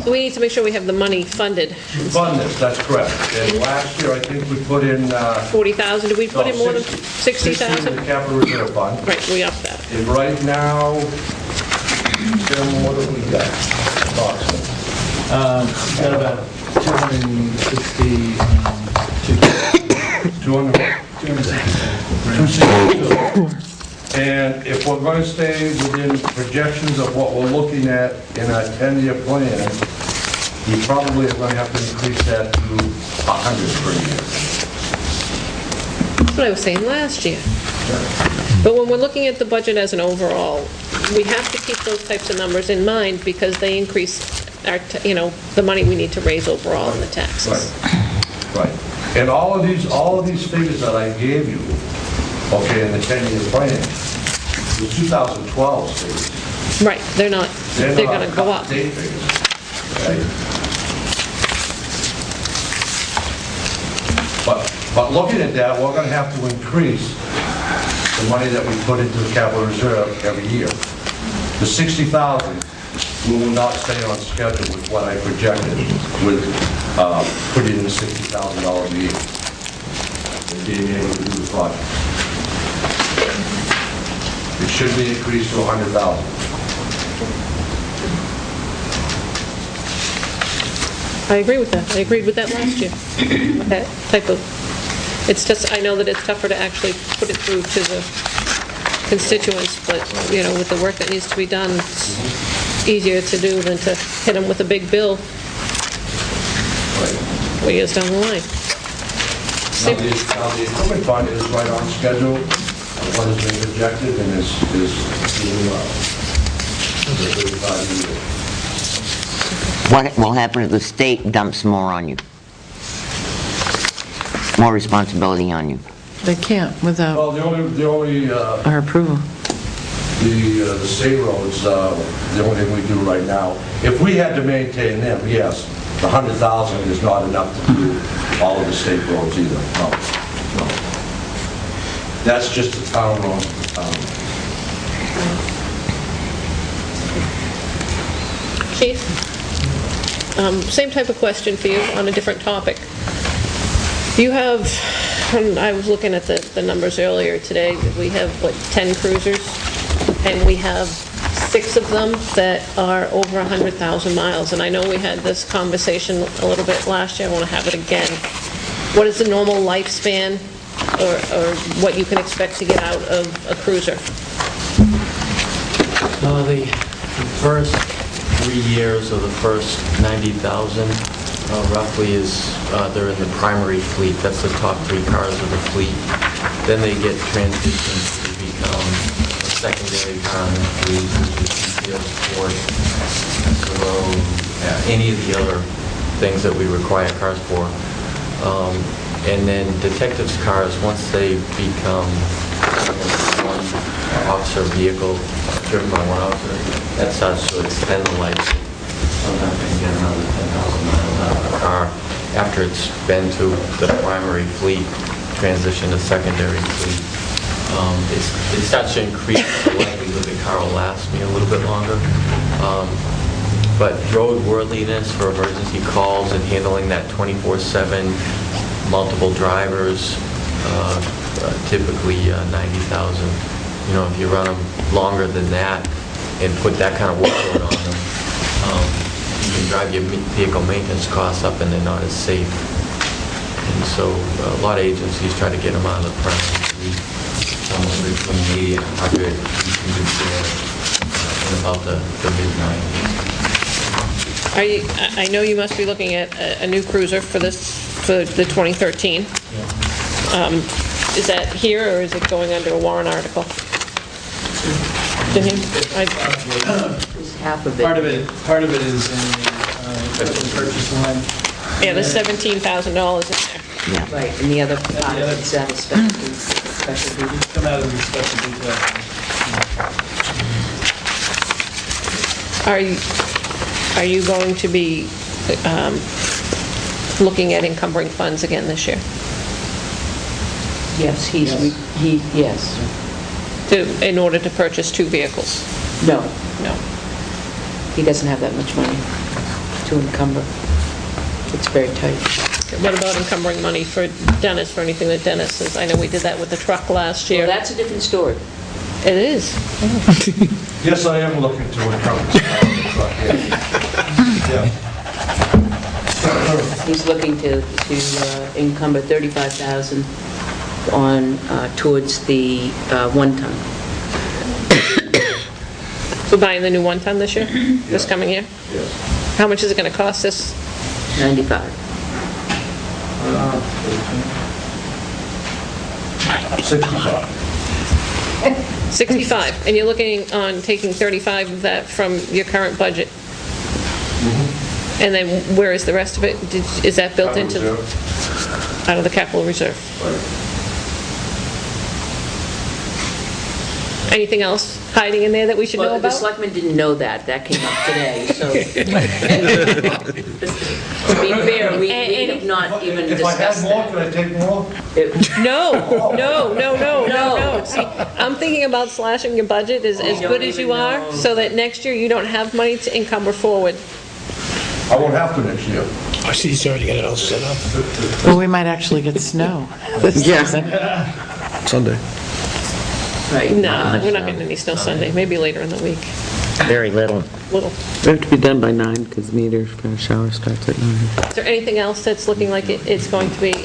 So we need to make sure we have the money funded. Funded, that's correct. And last year, I think we put in... 40,000, did we put in more than 60,000? in the capital reserve fund. Right, we upped that. And right now, Jim, what have we got? Approximately. Got about 260... 260. And if we're going to stay within projections of what we're looking at in our 10-year plan, we probably are going to have to increase that to 100 per year. That's what I was saying last year. But when we're looking at the budget as an overall, we have to keep those types of numbers in mind because they increase our, the money we need to raise overall in the taxes. Right. And all of these figures that I gave you, okay, in the 10-year plan, the 2012 figures. Right, they're going to go up. Date figures, right? But looking at that, we're going to have to increase the money that we put into the capital reserve every year. The 60,000, we will not stay on schedule with what I projected with putting in $60,000 a year and being able to do the project. It should be increased to 100,000. I agree with that. I agreed with that last year. That type of, it's just, I know that it's tougher to actually put it through to the constituents, but, with the work that needs to be done, it's easier to do than to hit them with a big bill 4 years down the line. Now, the equipment fund is right on schedule, what has been projected, and is doing well. For 35 years. What will happen if the state dumps more on you? More responsibility on you? They can't without Well, the only our approval. the state roads, the only thing we do right now, if we had to maintain them, yes, the 100,000 is not enough to do all of the state roads either. No. That's just the town road. Chief, same type of question for you on a different topic. You have, I was looking at the numbers earlier today, we have, 10 cruisers, and we have 6 of them that are over 100,000 miles, and I know we had this conversation a little bit last year, I want to have it again. What is the normal lifespan, or what you can expect to get out of a cruiser? The first 3 years of the first 90,000 roughly is they're in the primary fleet. That's the top 3 cars of the fleet. Then they get transitioned to become a secondary car in the fleet, which is detail sport, any of the other things that we require cars for. And then detectives' cars, once they become one officer vehicle, driven by one officer, that starts to extend the life. Sometimes they can get another 10,000 miles out of the car after it's been to the primary fleet, transition to secondary fleet. It starts to increase the likelihood the car will last me a little bit longer. But roadworthiness for emergency calls and handling that 24/7, multiple drivers, typically 90,000. If you run them longer than that and put that kind of workload on them, you can drive your vehicle maintenance costs up and they're not as safe. And so a lot of agencies try to get them out of the primary fleet. Somewhere between 80 and 100 you can do there in about the mid-90s. I know you must be looking at a new cruiser for the 2013. Is that here, or is it going under a warrant article? To him? Half of it. Part of it is in the purchase line. Yeah, there's $17,000 in there. Right, and the other part Yeah, is that special duty. Come out of the special detail. Are you going to be looking at encumbering funds again this year? Yes, yes. In order to purchase 2 vehicles? No, No. he doesn't have that much money to encumber. It's very tight. What about encumbering money for Dennis, for anything that Dennis is? I know we did that with the truck last year. Well, that's a different story. It is. Yes, I am looking to encumber the truck, yeah. He's looking to encumber 35,000 on, towards the 1-ton. So buying the new 1-ton this year? This coming year? Yes. How much is it going to cost us? 95. 65. 65, and you're looking on taking 35 of that from your current budget. And then where is the rest of it? Is that built into, out of the capital reserve? Anything else hiding in there that we should know Well, the about? selectmen didn't know that. That came up today, so. To be fair, we have not even discussed that. Can I take more? No. See, I'm thinking about slashing your budget as good as you are, so that next year you don't have money to encumber forward. I won't have to next year. I see he's already got it all set up. Well, we might actually get snow this season. Sunday. Right. No, we're not getting any snow Sunday, maybe later in the week. Very little. Little. We have to be done by 9 because the meter shower starts at 9. Is there anything else that's looking like it's going to be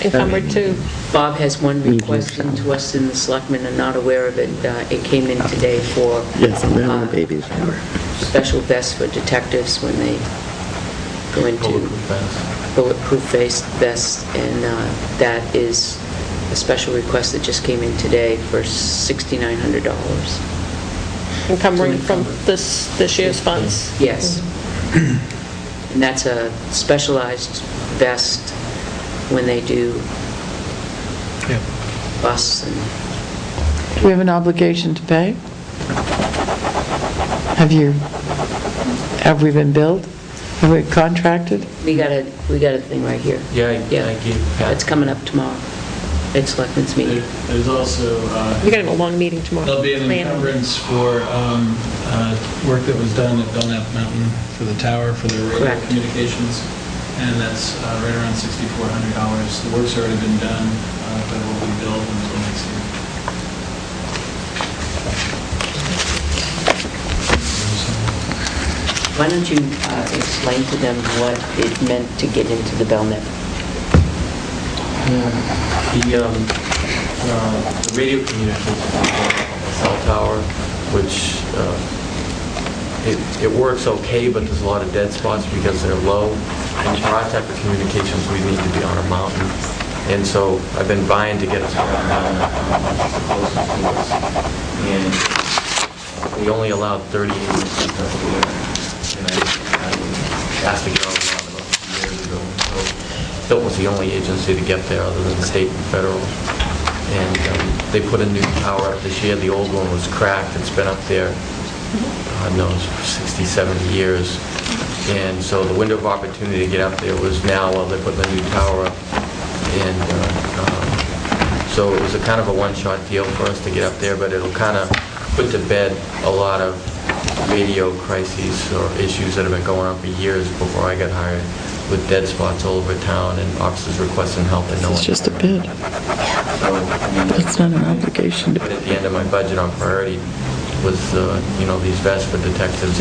encumbered to? Bob has one request into us, and the selectmen are not aware of it. It came in today for Yes, I'm having a baby shower. special vests for detectives when they go into bulletproof vests, and that is a special request that just came in today for $6,900. Encumbering from this year's funds? Yes. And that's a specialized vest when they do bus and... Do we have an obligation to pay? Have we been billed? Have we contracted? We got a thing right here. Yeah, I gave Pat. It's coming up tomorrow. It's Selectmen's meeting. There's also, We're going to have a long meeting tomorrow. there'll be an encumbrance for work that was done at Belknap Mountain for the tower, for the radio Correct. communications, and that's right around $6,400. The work's already been done, but it will be billed until next year. Why don't you explain to them what it meant to get into the Belknap? The radio communications cell tower, which it works okay, but there's a lot of dead spots because they're low. And for our type of communications, we need to be on a mountain. And so I've been vying to get us around closest to us. And we only allowed 30 acres. And I asked to get on the mountain about 2 years ago. So Tilton was the only agency to get there other than state and federal. And they put a new tower up this year. The old one was cracked. It's been up there, God knows, for 60, 70 years. And so the window of opportunity to get up there was now while they're putting the new tower up. And so it was a kind of a one-shot deal for us to get up there, but it'll kind of put to bed a lot of radio crises or issues that have been going on for years before I got hired, with dead spots all over town and officers requesting help and no one. It's just a bid. It's not an obligation. But at the end of my budget on priority was, these vests for detectives.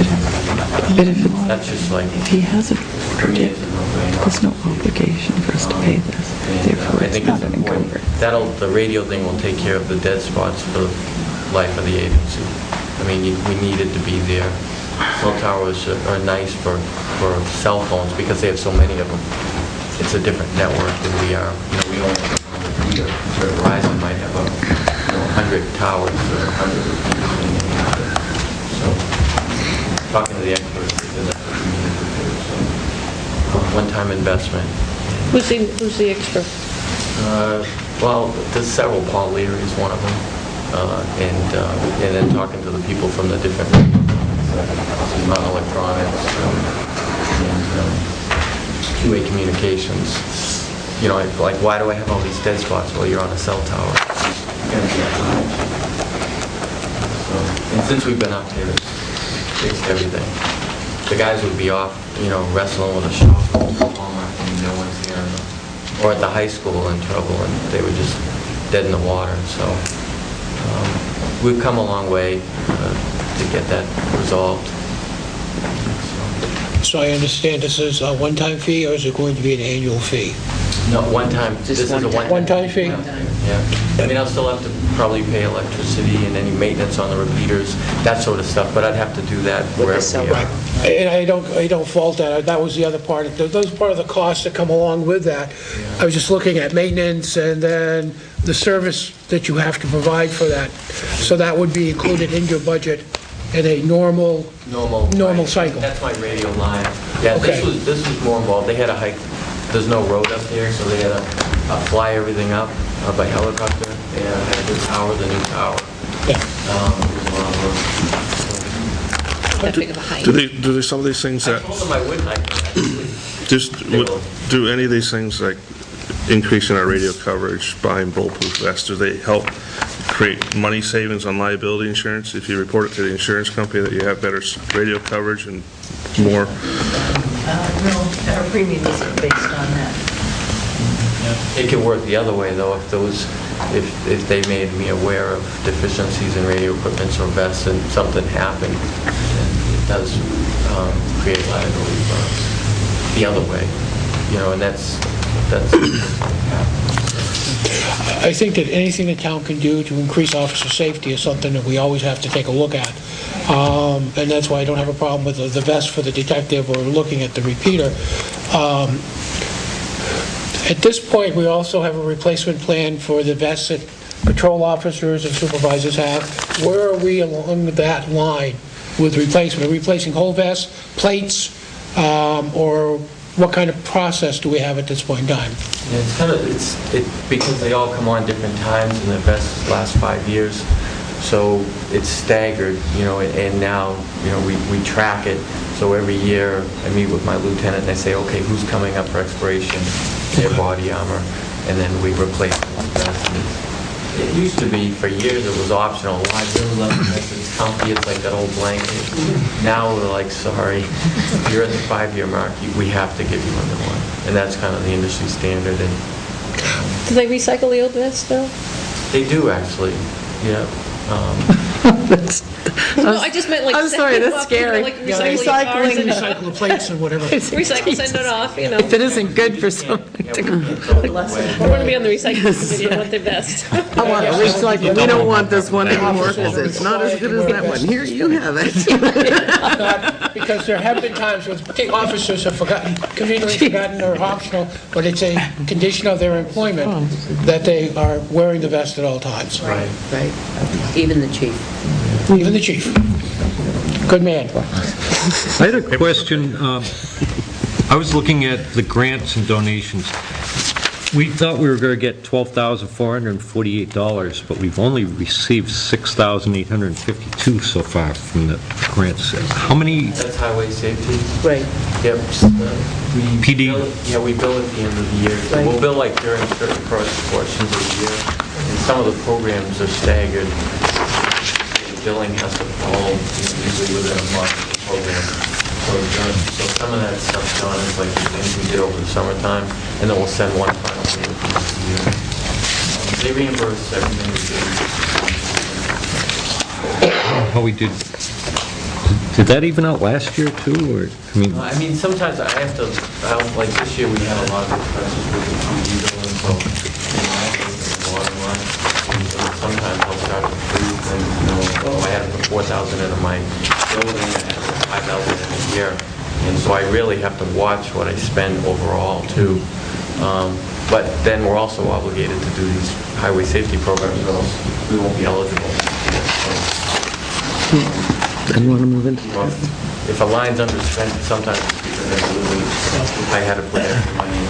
But if That's just like, he hasn't ordered it, there's no obligation for us to pay this. Therefore, I it's think not it's an important. encumbrance. The radio thing will take care of the dead spots for the life of the agency. I mean, we needed to be there. Cell towers are nice for cell phones because they have so many of them. It's a different network than we are. We only have 100 here. Verizon might have 100 towers or 100. So, talking to the experts, they said that's what we needed to do. So, one-time investment. Who's the expert? Well, there's several. Paul Leary is one of them. And then talking to the people from the different electronics and QA communications. Like, why do I have all these dead spots? Well, you're on a cell tower. And since we've been up here, it's fixed everything. The guys would be off, wrestling with a shop all afternoon, no one's here. Or at the high school in trouble, and they were just dead in the water. So we've come a long way to get that resolved. So I understand this is a one-time fee, or is it going to be an annual fee? No, one time. This is a one-time. One-time fee? Yeah. I mean, I'll still have to probably pay electricity and any maintenance on the repeaters, that sort of stuff, but I'd have to do that wherever we are. And I don't fault that. That was the other part. Those part of the costs that come along with that. I was just looking at maintenance and then the service that you have to provide for that. So that would be included in your budget in a normal cycle. That's my radio line. Yeah, Okay. this was more involved. They had a hike, there's no road up there, so they had to fly everything up by helicopter. They had the tower, the new tower. Yeah. That big of a hike. Do they, some of these things I that, told them I wouldn't, actually. do any of these things like increasing our radio coverage, buying bulletproof vests, do they help create money savings on liability insurance? If you report it to the insurance company that you have better radio coverage and more? No, our premium isn't based on that. It could work the other way, though, if they made me aware of deficiencies in radio equipment or vests and something happened, then it does create liability for us. The other way, and that's. I think that anything the town can do to increase officer safety is something that we always have to take a look at. And that's why I don't have a problem with the vest for the detective or looking at the repeater. At this point, we also have a replacement plan for the vests that patrol officers and supervisors have. Where are we along that line with replacement? Are we replacing whole vests, plates, or what kind of process do we have at this point in time? Yeah, it's because they all come on different times and the vests last 5 years, so it's staggered, and now, we track it. So every year I meet with my lieutenant and I say, okay, who's coming up for expiration, their body armor, and then we replace the vest. It used to be, for years, it was optional. Why really love the vest? It's comfy, it's like that old blanket. Now we're like, sorry, if you're at the 5-year mark, we have to give you another one. And that's kind of the industry standard. And Do they recycle the old vests though? they do, actually, yeah. No, I just meant like. I'm sorry, send it that's off, scary. Like recycling cars and Recycle the plates and whatever. recycle, send it off, If it isn't good for something to go. I want to be on the recycling committee, I want their best. I want to recycle. We don't want this one anymore because it's not as good as that one. Here, you have it. Because there have been times when officers have conveniently forgotten or optional, but it's a condition of their employment that they are wearing the vest at all times. Right. Even the chief. Even the chief. Good man. I had a question. I was looking at the grants and donations. We thought we were going to get $12,448, but we've only received $6,852 so far from the grants. How many? That's highway safety. Right. Yep. PD? We bill at the end of the year. Right. We'll bill like during certain portions of the year. And some of the programs are staggered. The billing has to fall usually within a month of the program. So some of that stuff's done, is like the things we did over the summertime, and then we'll send one final payment for the year. They reimburse everything we do. How we did? Did that even out last year too, or, I mean, sometimes I have to, like this year, we had a lot of expenses with the TV bill, and so, I have to look at the water line, and so sometimes I'll start to freeze, and, I had to put 4,000 into my building, and I had 5,000 in a year, and so I really have to watch what I spend overall, too. But then we're also obligated to do these highway safety programs, or else we won't be eligible. I want to move into Well, if a line's underspent, sometimes it's because I had to put extra money in.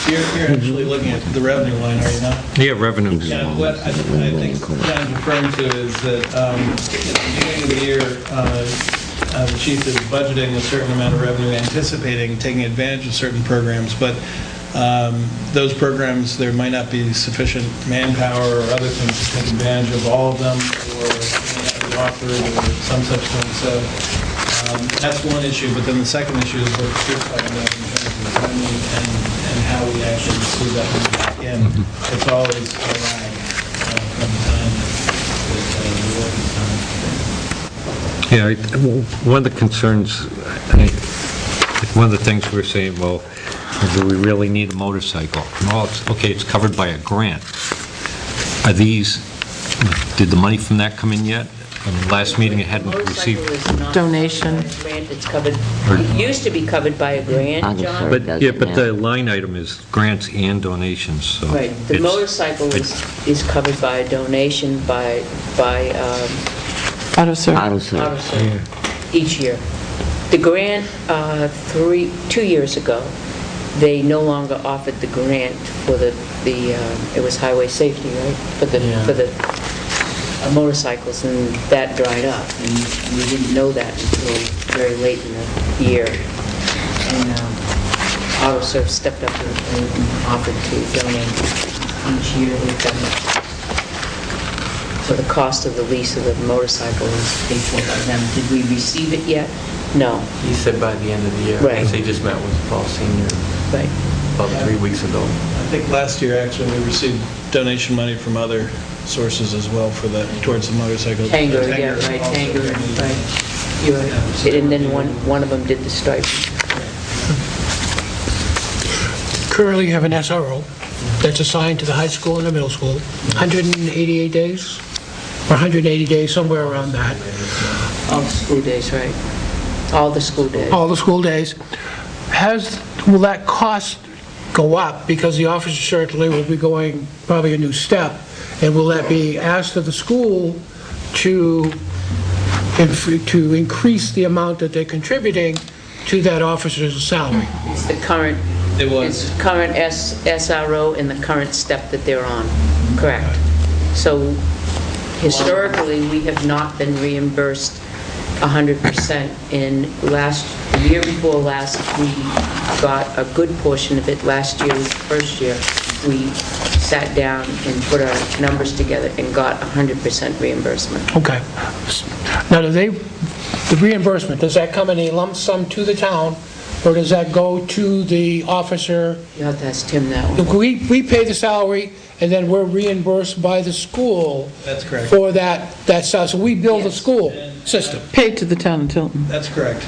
You're actually looking at the revenue line, are you not? yeah, revenues. Yeah, what I think John's referring to is that at the beginning of the year, the chief is budgeting a certain amount of revenue, anticipating taking advantage of certain programs, but those programs, there might not be sufficient manpower or other things to take advantage of all of them, or the offer or some such thing. So that's one issue, but then the second issue is what Steve's talking about in terms of timing and how we actually receive that money back in. It's always a lag from the time that the work is done. Yeah, one of the concerns, one of the things we were saying, well, do we really need a motorcycle? Well, it's covered by a grant. Did the money from that come in yet? last meeting it hadn't Motorcycle received. is not Donation. covered by a grant, it's covered, it used to be covered by a grant, John. But, yeah, but the line item is grants and donations, so. Right, the it's- motorcycle is covered by a donation by AutoServe. AutoServe each year. The grant, 2 years ago, they no longer offered the grant for the it was highway safety, right? For the motorcycles, and that dried up, and we didn't know that until very late in the year. And AutoServe stepped up and offered to donate each year. They've done that. So the cost of the lease of the motorcycle is paid for by them. Did we receive it yet? No. He said by the end of the year. Right. Because he just met with Paul Senior Right. about 3 weeks ago. I think last year, actually, we received donation money from other sources as well for that, towards the motorcycle. Tanger, yeah, right, also Tanger, needed- right. You're right. And then one of them did the striping. Currently, you have an SRO that's assigned to the high school and the middle school, 188 days, or 180 days, somewhere around that. All the school days, right? All the school days. All the school days. Will that cost go up, because the officer certainly will be going probably a new step, and will that be asked of the school to increase the amount that they're contributing to that officer's salary? It's the current, It was. it's current SRO and the current step that they're on, correct? So historically, we have not been reimbursed 100%. In the year before last, we got a good portion of it. Last year was the first year. We sat down and put our numbers together and got 100% reimbursement. Okay. Now, the reimbursement, does that come in a lump sum to the town, or does that go to the officer? You have to ask Tim that one. We pay the salary, and then we're reimbursed by the school That's correct. for that salary. So we bill the school system. Paid to the town of Tilton. That's correct.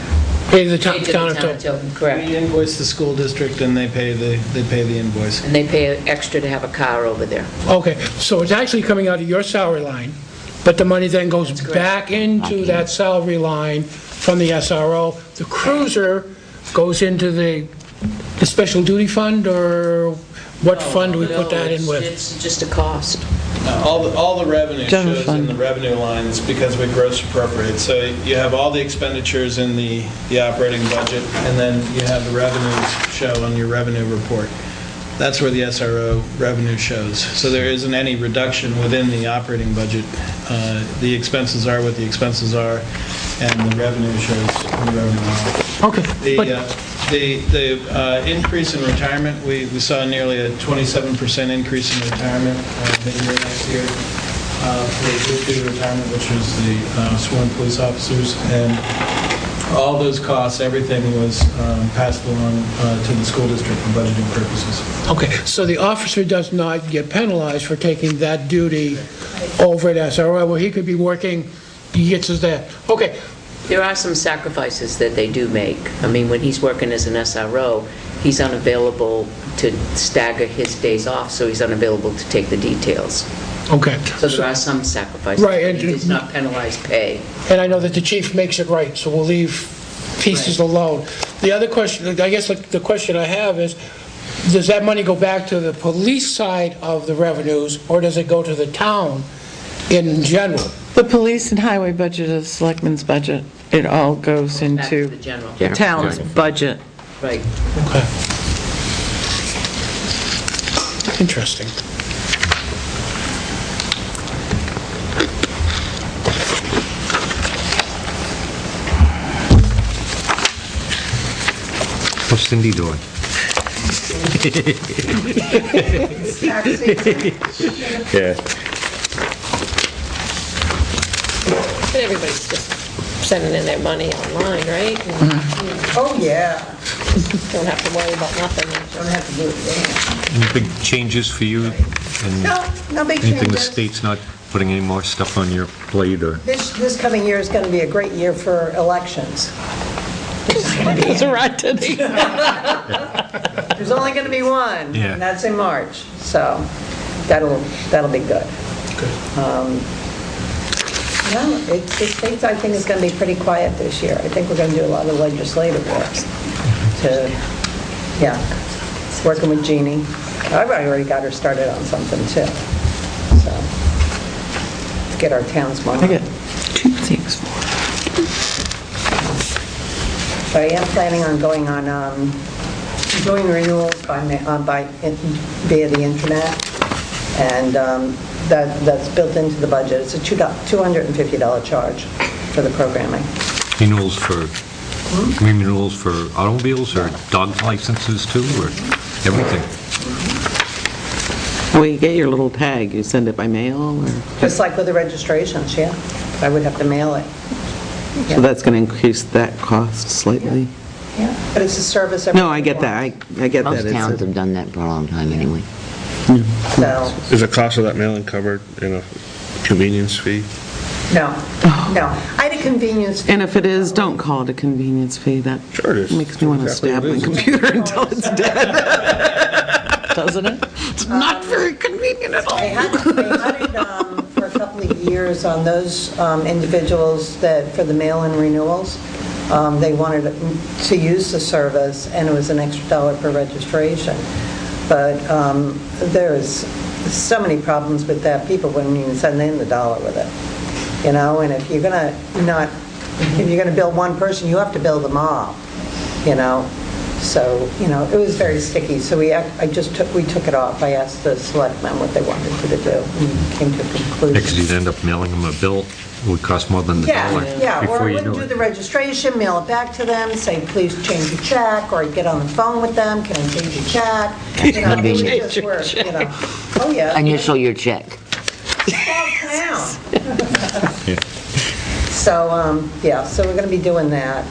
Pay the Paid to the town of town of Tilton. Tilton, correct. We invoice the school district, and they pay the invoice. And they pay extra to have a car over there. Okay, so it's actually coming out of your salary line, but the money then goes back into that salary line from the SRO. The cruiser goes into the special duty fund, or what fund do we put that in with? It's just a cost. All the revenue General shows fund. in the revenue lines because we gross appropriate. So you have all the expenditures in the operating budget, and then you have the revenues show on your revenue report. That's where the SRO revenue shows. So there isn't any reduction within the operating budget. The expenses are what the expenses are, and the revenue shows in the revenue line. Okay, but The increase in retirement, we saw nearly a 27% increase in retirement the year next year for group 2 retirement, which was the sworn police officers. And all those costs, everything was passed along to the school district for budgeting purposes. okay, so the officer does not get penalized for taking that duty over at SRO, where he could be working, he gets his that. Okay, There are some sacrifices that they do make. I mean, when he's working as an SRO, he's unavailable to stagger his days off, so he's unavailable to take the details. okay. So there are some sacrifices. Right, and- He does not penalize pay. And I know that the chief makes it right, so we'll leave pieces alone. The other question, I guess the question I have is, does that money go back to the police side of the revenues, or does it go to the town in general? The police and highway budget is selectmen's budget. It all goes Back to into the general. the town's budget. Right. Okay. Interesting. What's Cindy doing? Yeah. But everybody's just sending in their money online, right? Oh, yeah. Don't have to worry about nothing. Don't have to do it again. Any big changes for you? And No big anything the changes. state's not putting any more stuff on your plate, or? This coming year is going to be a great year for elections. It's right to the... There's only going to be one, Yeah. and that's in March, so that'll be good. No, the state, I think, is going to be pretty quiet this year. I think we're going to do a lot of legislative work to, working with Jeannie. I've already got her started on something, too. So, to get our towns more. I got 2 things for But I am planning on going on, doing renewals via the internet, and that's built into the budget. It's a $250 charge for the programming. Renewals for automobiles or dog licenses too, or everything? Well, you get your little tag, you send it by mail, or? Just like with the registrations, yeah. I would have to mail it. So that's going to increase that cost slightly? Yeah, but it's a service. No, I get that, I get that. Most towns have done that for a long time anyway. So, Is the cost of that mailing covered in a convenience fee? no. I had a convenience fee. And if it is, don't call it a convenience fee, that Sure it is. makes me want to Exactly stab what my it is. computer until it's dead. Doesn't it? It's not very convenient at all. I had it for a couple of years on those individuals that, for the mail-in renewals, they wanted to use the service, and it was an extra $1 per registration. But there's so many problems with that. People wouldn't even send in the $1 with it, and if you're going to bill one person, you have to bill them all, So, it was very sticky, so we took it off. I asked the selectmen what they wanted to do, and came to a conclusion. Because you'd end up mailing them a bill, it would cost more than the dollar Yeah, or before I you wouldn't knew do it. the registration, mail it back to them, say, please change your check, or I'd get on the phone with them, can I change your check? It would just work, Oh, yeah. Initial your check. Small town. So, so we're going to be doing that.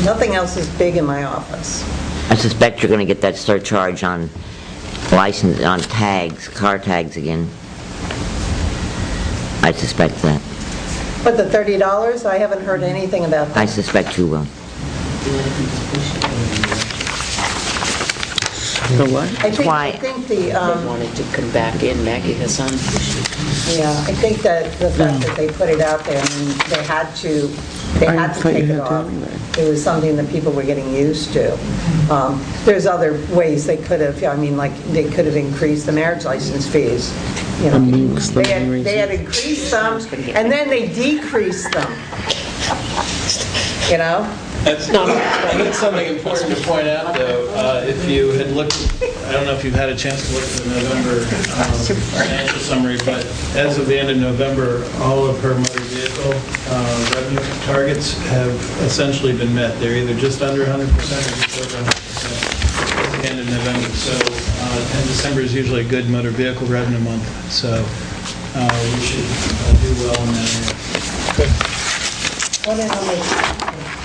Nothing else is big in my office. I suspect you're going to get that surcharge on license, on tags, car tags again. I suspect that. But the $30, I haven't heard anything about I that. suspect you will. The what? I think the, They wanted to come back in, Maggie Hassan. I think that the fact that they put it out there, they had to thought you take it had to off. anyway. It was something that people were getting used to. There's other ways they could have, they could have increased the marriage license fees. Amongst the They main had increased them, and then they decreased them. That's something important to point out, though. If you had looked, I don't know if you've had a chance to look at the November financial summary, but as of the end of November, all of her motor vehicle revenue targets have essentially been met. They're either just under 100% or just over 100% at the end of November. So, and December is usually a good motor vehicle revenue month, so we should do well in that area. What did I make?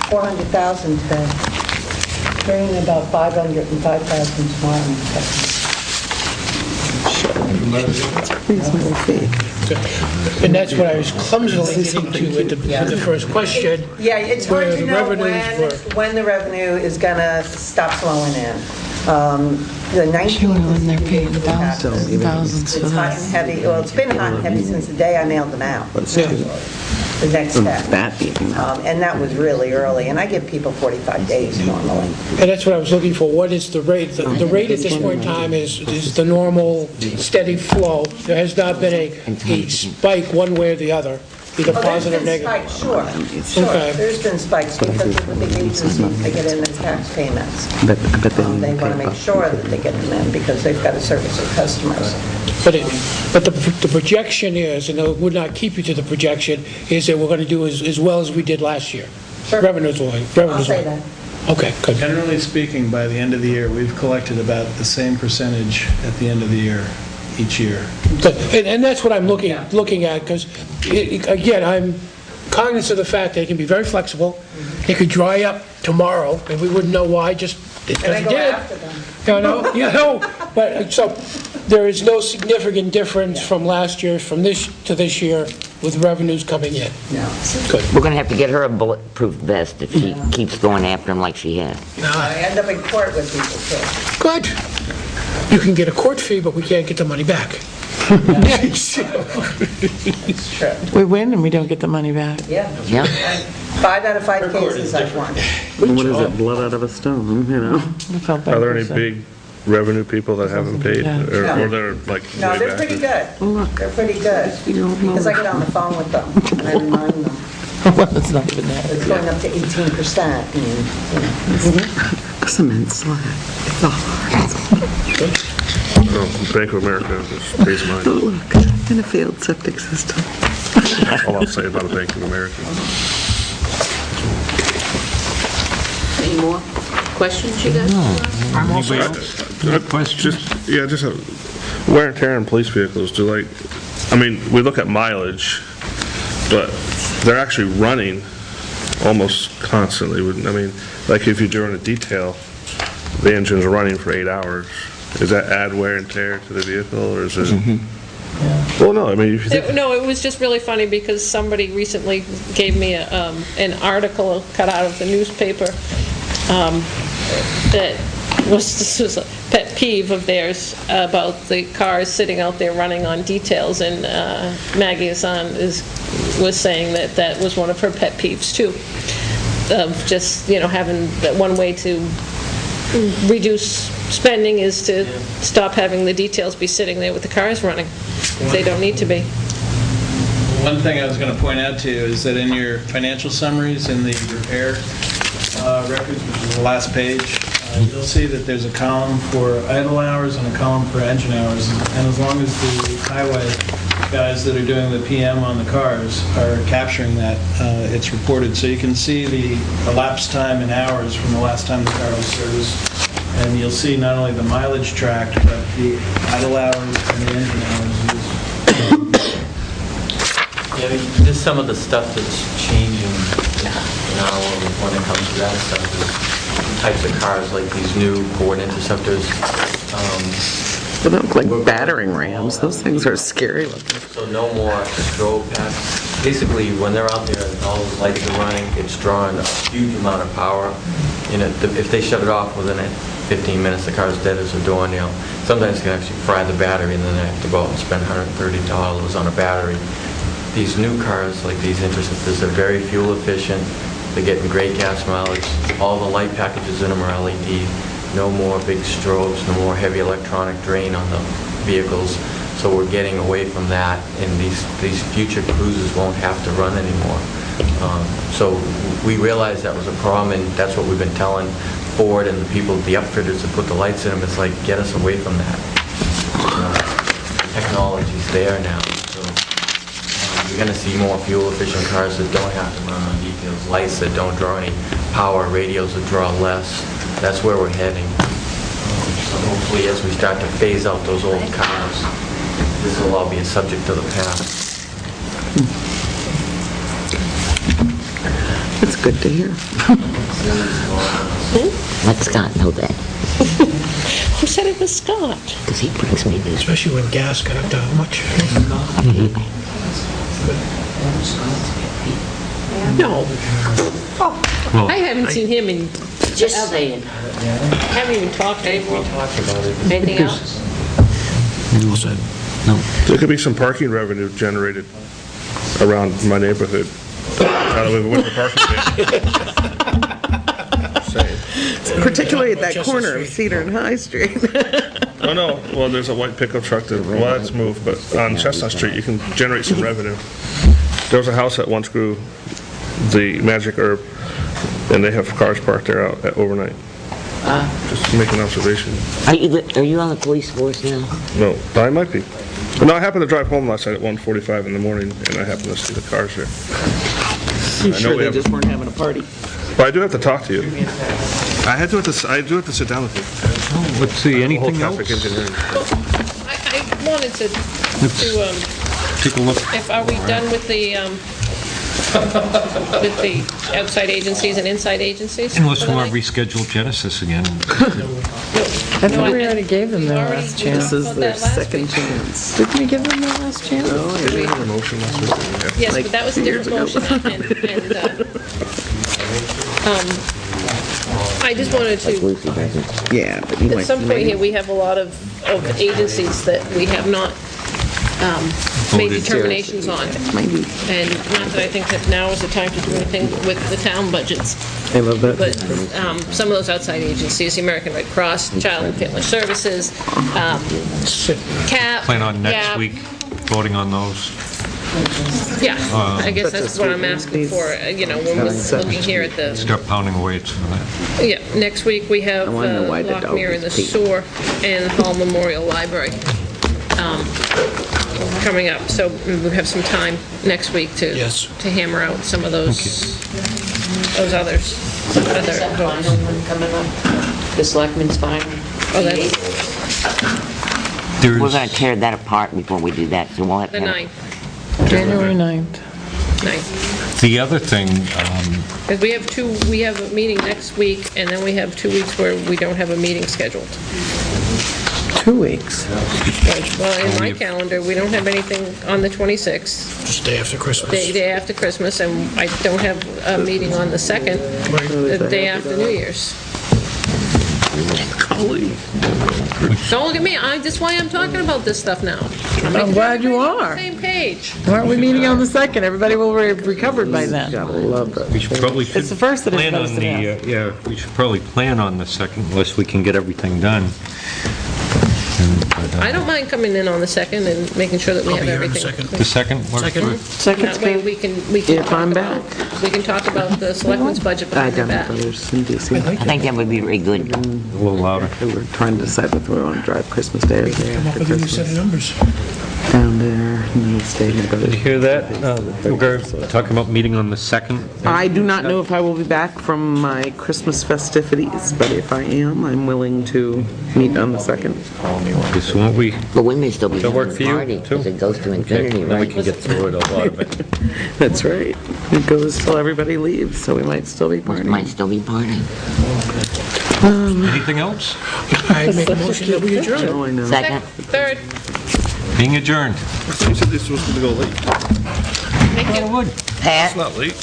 400,000 today. Carrying about 505,000 tomorrow. Reasonable fee. And that's what I was clumsily getting to at the first question. Yeah, it's hard where to the know revenues when the revenue is going to stop flowing in. The 19th they're paying thousands It's hot and heavy. Well, it's been hot and heavy since the day I mailed them out. The next step. That being And that was really early, and I give people 45 days normally. And that's what I was looking for. What is the rate? The rate at this point in time is the normal steady flow. There has not been a spike one way or the other, either positive or negative. Sure. Okay. There's been spikes because of the big agencies, they get in their tax payments. I bet they They want to make sure that they get them in because they've got to service their customers. But the projection is, and it would not keep you to the projection, is that we're going to do as well as we did last year. Sure. Revenues-wise. I'll say that. Okay, good. Generally speaking, by the end of the year, we've collected about the same percentage at the end of the year, each year. Good. And that's what I'm looking at, because, again, I'm cognizant of the fact that it can be very flexible. It could dry up tomorrow, and we wouldn't know why, just because And I it go did. after them. But, so, there is no significant difference from last year, from this to this year, with revenues coming in. No. Good. We're going to have to get her a bulletproof vest if she keeps going after him like she has. I end up in court with people too. Good. You can get a court fee, but we can't get the money back. It's true. We win and we don't get the money back. Yeah. Yeah. 5 out of 5 cases I've won. What is it, blood out of a stone, you know? I felt bad Are there for any some. big revenue people that haven't paid, Yeah. or they're like No, way they're back? pretty good. They're pretty good. Because I get on the phone with them and I remind them. Well, it's not even that. It's going up to 18%. And, you know, Cement slab, it's a hard. Oh, Bank of America just pays mine. Oh, look, in a failed septic system. All I'll say about a Bank of America. Any more questions you guys? Anybody else? Good question. Just wear and tear on police vehicles. I mean, we look at mileage, but they're actually running almost constantly. I mean, like if you're doing a detail, the engines are running for 8 hours. Does that add wear and tear to the vehicle, or is it? Well, no, I mean, if you think, No, it was just really funny because somebody recently gave me an article cut out of the newspaper that this was a pet peeve of theirs about the cars sitting out there running on details, and Maggie was saying that was one of her pet peeves too, of just, having that one way to reduce spending is to stop having the details be sitting there with the cars running. They don't need to be. One thing I was going to point out to you is that in your financial summaries in the repair records, which is the last page, you'll see that there's a column for idle hours and a column for engine hours. And as long as the highway guys that are doing the PM on the cars are capturing that, it's reported. So you can see the elapsed time in hours from the last time the car was serviced. And you'll see not only the mileage tracked, but the idle hours and the engine hours used. Yeah, I mean, just some of the stuff that's changing now when it comes to that stuff is types of cars, like these new Ford Interceptors. They look like battering rams. Those things are scary looking. So no more strobe packs. Basically, when they're out there and all those lights are running, it's drawing a huge amount of power. If they shut it off within 15 minutes, the car's dead as a doornail. Sometimes it can actually fry the battery, and then they have to go out and spend $130 on a battery. These new cars, like these Interceptors, are very fuel efficient. They're getting great gas mileage. All the light packages in them are LED. No more big strobes, no more heavy electronic drain on the vehicles. So we're getting away from that, and these future cruisers won't have to run anymore. So we realized that was a problem, and that's what we've been telling Ford and the people, the upfitters that put the lights in them. It's like, get us away from that. Technology's there now. So you're going to see more fuel-efficient cars that don't have to run on details, lights that don't draw any power, radios that draw less. That's where we're heading. So hopefully, as we start to phase out those old cars, this will all be a subject of the past. It's good to hear. Let Scott know that, Who said it was Scott? because he brings me this. Especially when gas got up to how much? No. Well, I haven't seen him in, Just saying. haven't even talked to him. We talked about it. Anything else? There could be some parking revenue generated around my neighborhood. Now that we went to parking ban. Saying. Particularly at that corner of Cedar and High Street. Oh, no, well, there's a white pickup truck that, well, that's moved, but on Chestnut Street, you can generate some revenue. There was a house that once grew the magic herb, and they have cars parked there out at overnight. Just make an observation. Are you on the police force now? No, I might be. No, I happened to drive home last night at 1:45 in the morning, and I happened to see the cars there. I'm I know sure we they have- just weren't having a party. But I do have to talk to you. I do have to sit down with you. let's see, anything Whole else? traffic engineering. I wanted to Take a look. are we done with the outside agencies and inside agencies? Unless for we the want to night? reschedule Genesis again. I thought we already gave them their already last did chance. This is about their that last second week. chance. Didn't we give them their last chance? Oh, Did we yeah. have a motion last week? Yes, Like but that was a 2 years different ago. motion, and I just wanted to, Yeah, but you at might. some point here, we have a lot of agencies that we have not made Voted. determinations on. And not that I think that now is the time to do anything with the town budgets. I love that. But some of those outside agencies, the American Red Cross, Child and Family Services, CAP. Plan on next GAP. week voting on those. Yeah, I guess that's what I'm asking for, when we're looking here at the, Start pounding away at some of that. yeah, next week we have wanna know why the dog Lockmere and the is peeing. sewer and Hall Memorial Library coming up. So we have some time next week to hammer out some of those others. Is that final one coming up? The selectmen's final? Oh, that's We're going to tear that apart before we do that, so we'll have the to... 9th. January 9th. The other thing, Because we have a meeting next week, and then we have 2 weeks where we don't have a meeting scheduled. 2 weeks. Well, in my calendar, we don't have anything on the 26th, Just day after Christmas. day after Christmas, and I don't have a meeting on the 2nd, the day after New Year's. Don't look at me, that's why I'm talking about this stuff now. I'm glad you On the are. same page. Why aren't we meeting on the 2nd? Everybody will have recovered by then. we should probably... It's the first that it's plan on posted the, out. Yeah, we should probably plan on the second unless we can get everything done. I don't mind coming in on the 2nd and making sure that we I'll have be here on the everything. 2nd. The second works for... Second's That way good. we can If talk I'm about, we can talk about the selectmen's budget I behind their don't back. know, there's in DC. I think that would be very good. A little louder. We're trying to decide whether we want to drive Christmas Day or the day Come up after with a new set of Christmas. numbers. Down there, and then stay in Did you hear that? We're talking about meeting on the 2nd. I do not know if I will be back from my Christmas festivities, but if I am, I'm willing to meet on the 2nd. So won't we... But we may still be Does that work having for a you, party, too? because it goes to infinity, Then we right? can get through it, a lot of it. That's right. It goes till everybody leaves, so we might still be Might partying. still be partying. Anything else? I make a motion that we adjourn. Oh, I know. Second? Third, Being adjourned. You said this was going to go late. thank you. Pat, It's not late.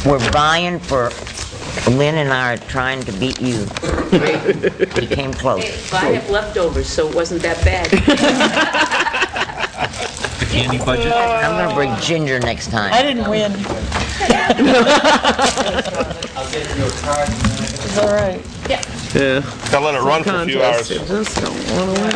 we're vying for, Lynn and I are trying to beat you. We came close. I have leftovers, so it wasn't that bad. The candy budget? I'm going to bring ginger next time. I didn't win. It's all right. Gotta let it run for a few hours. Contest, you just don't want to win.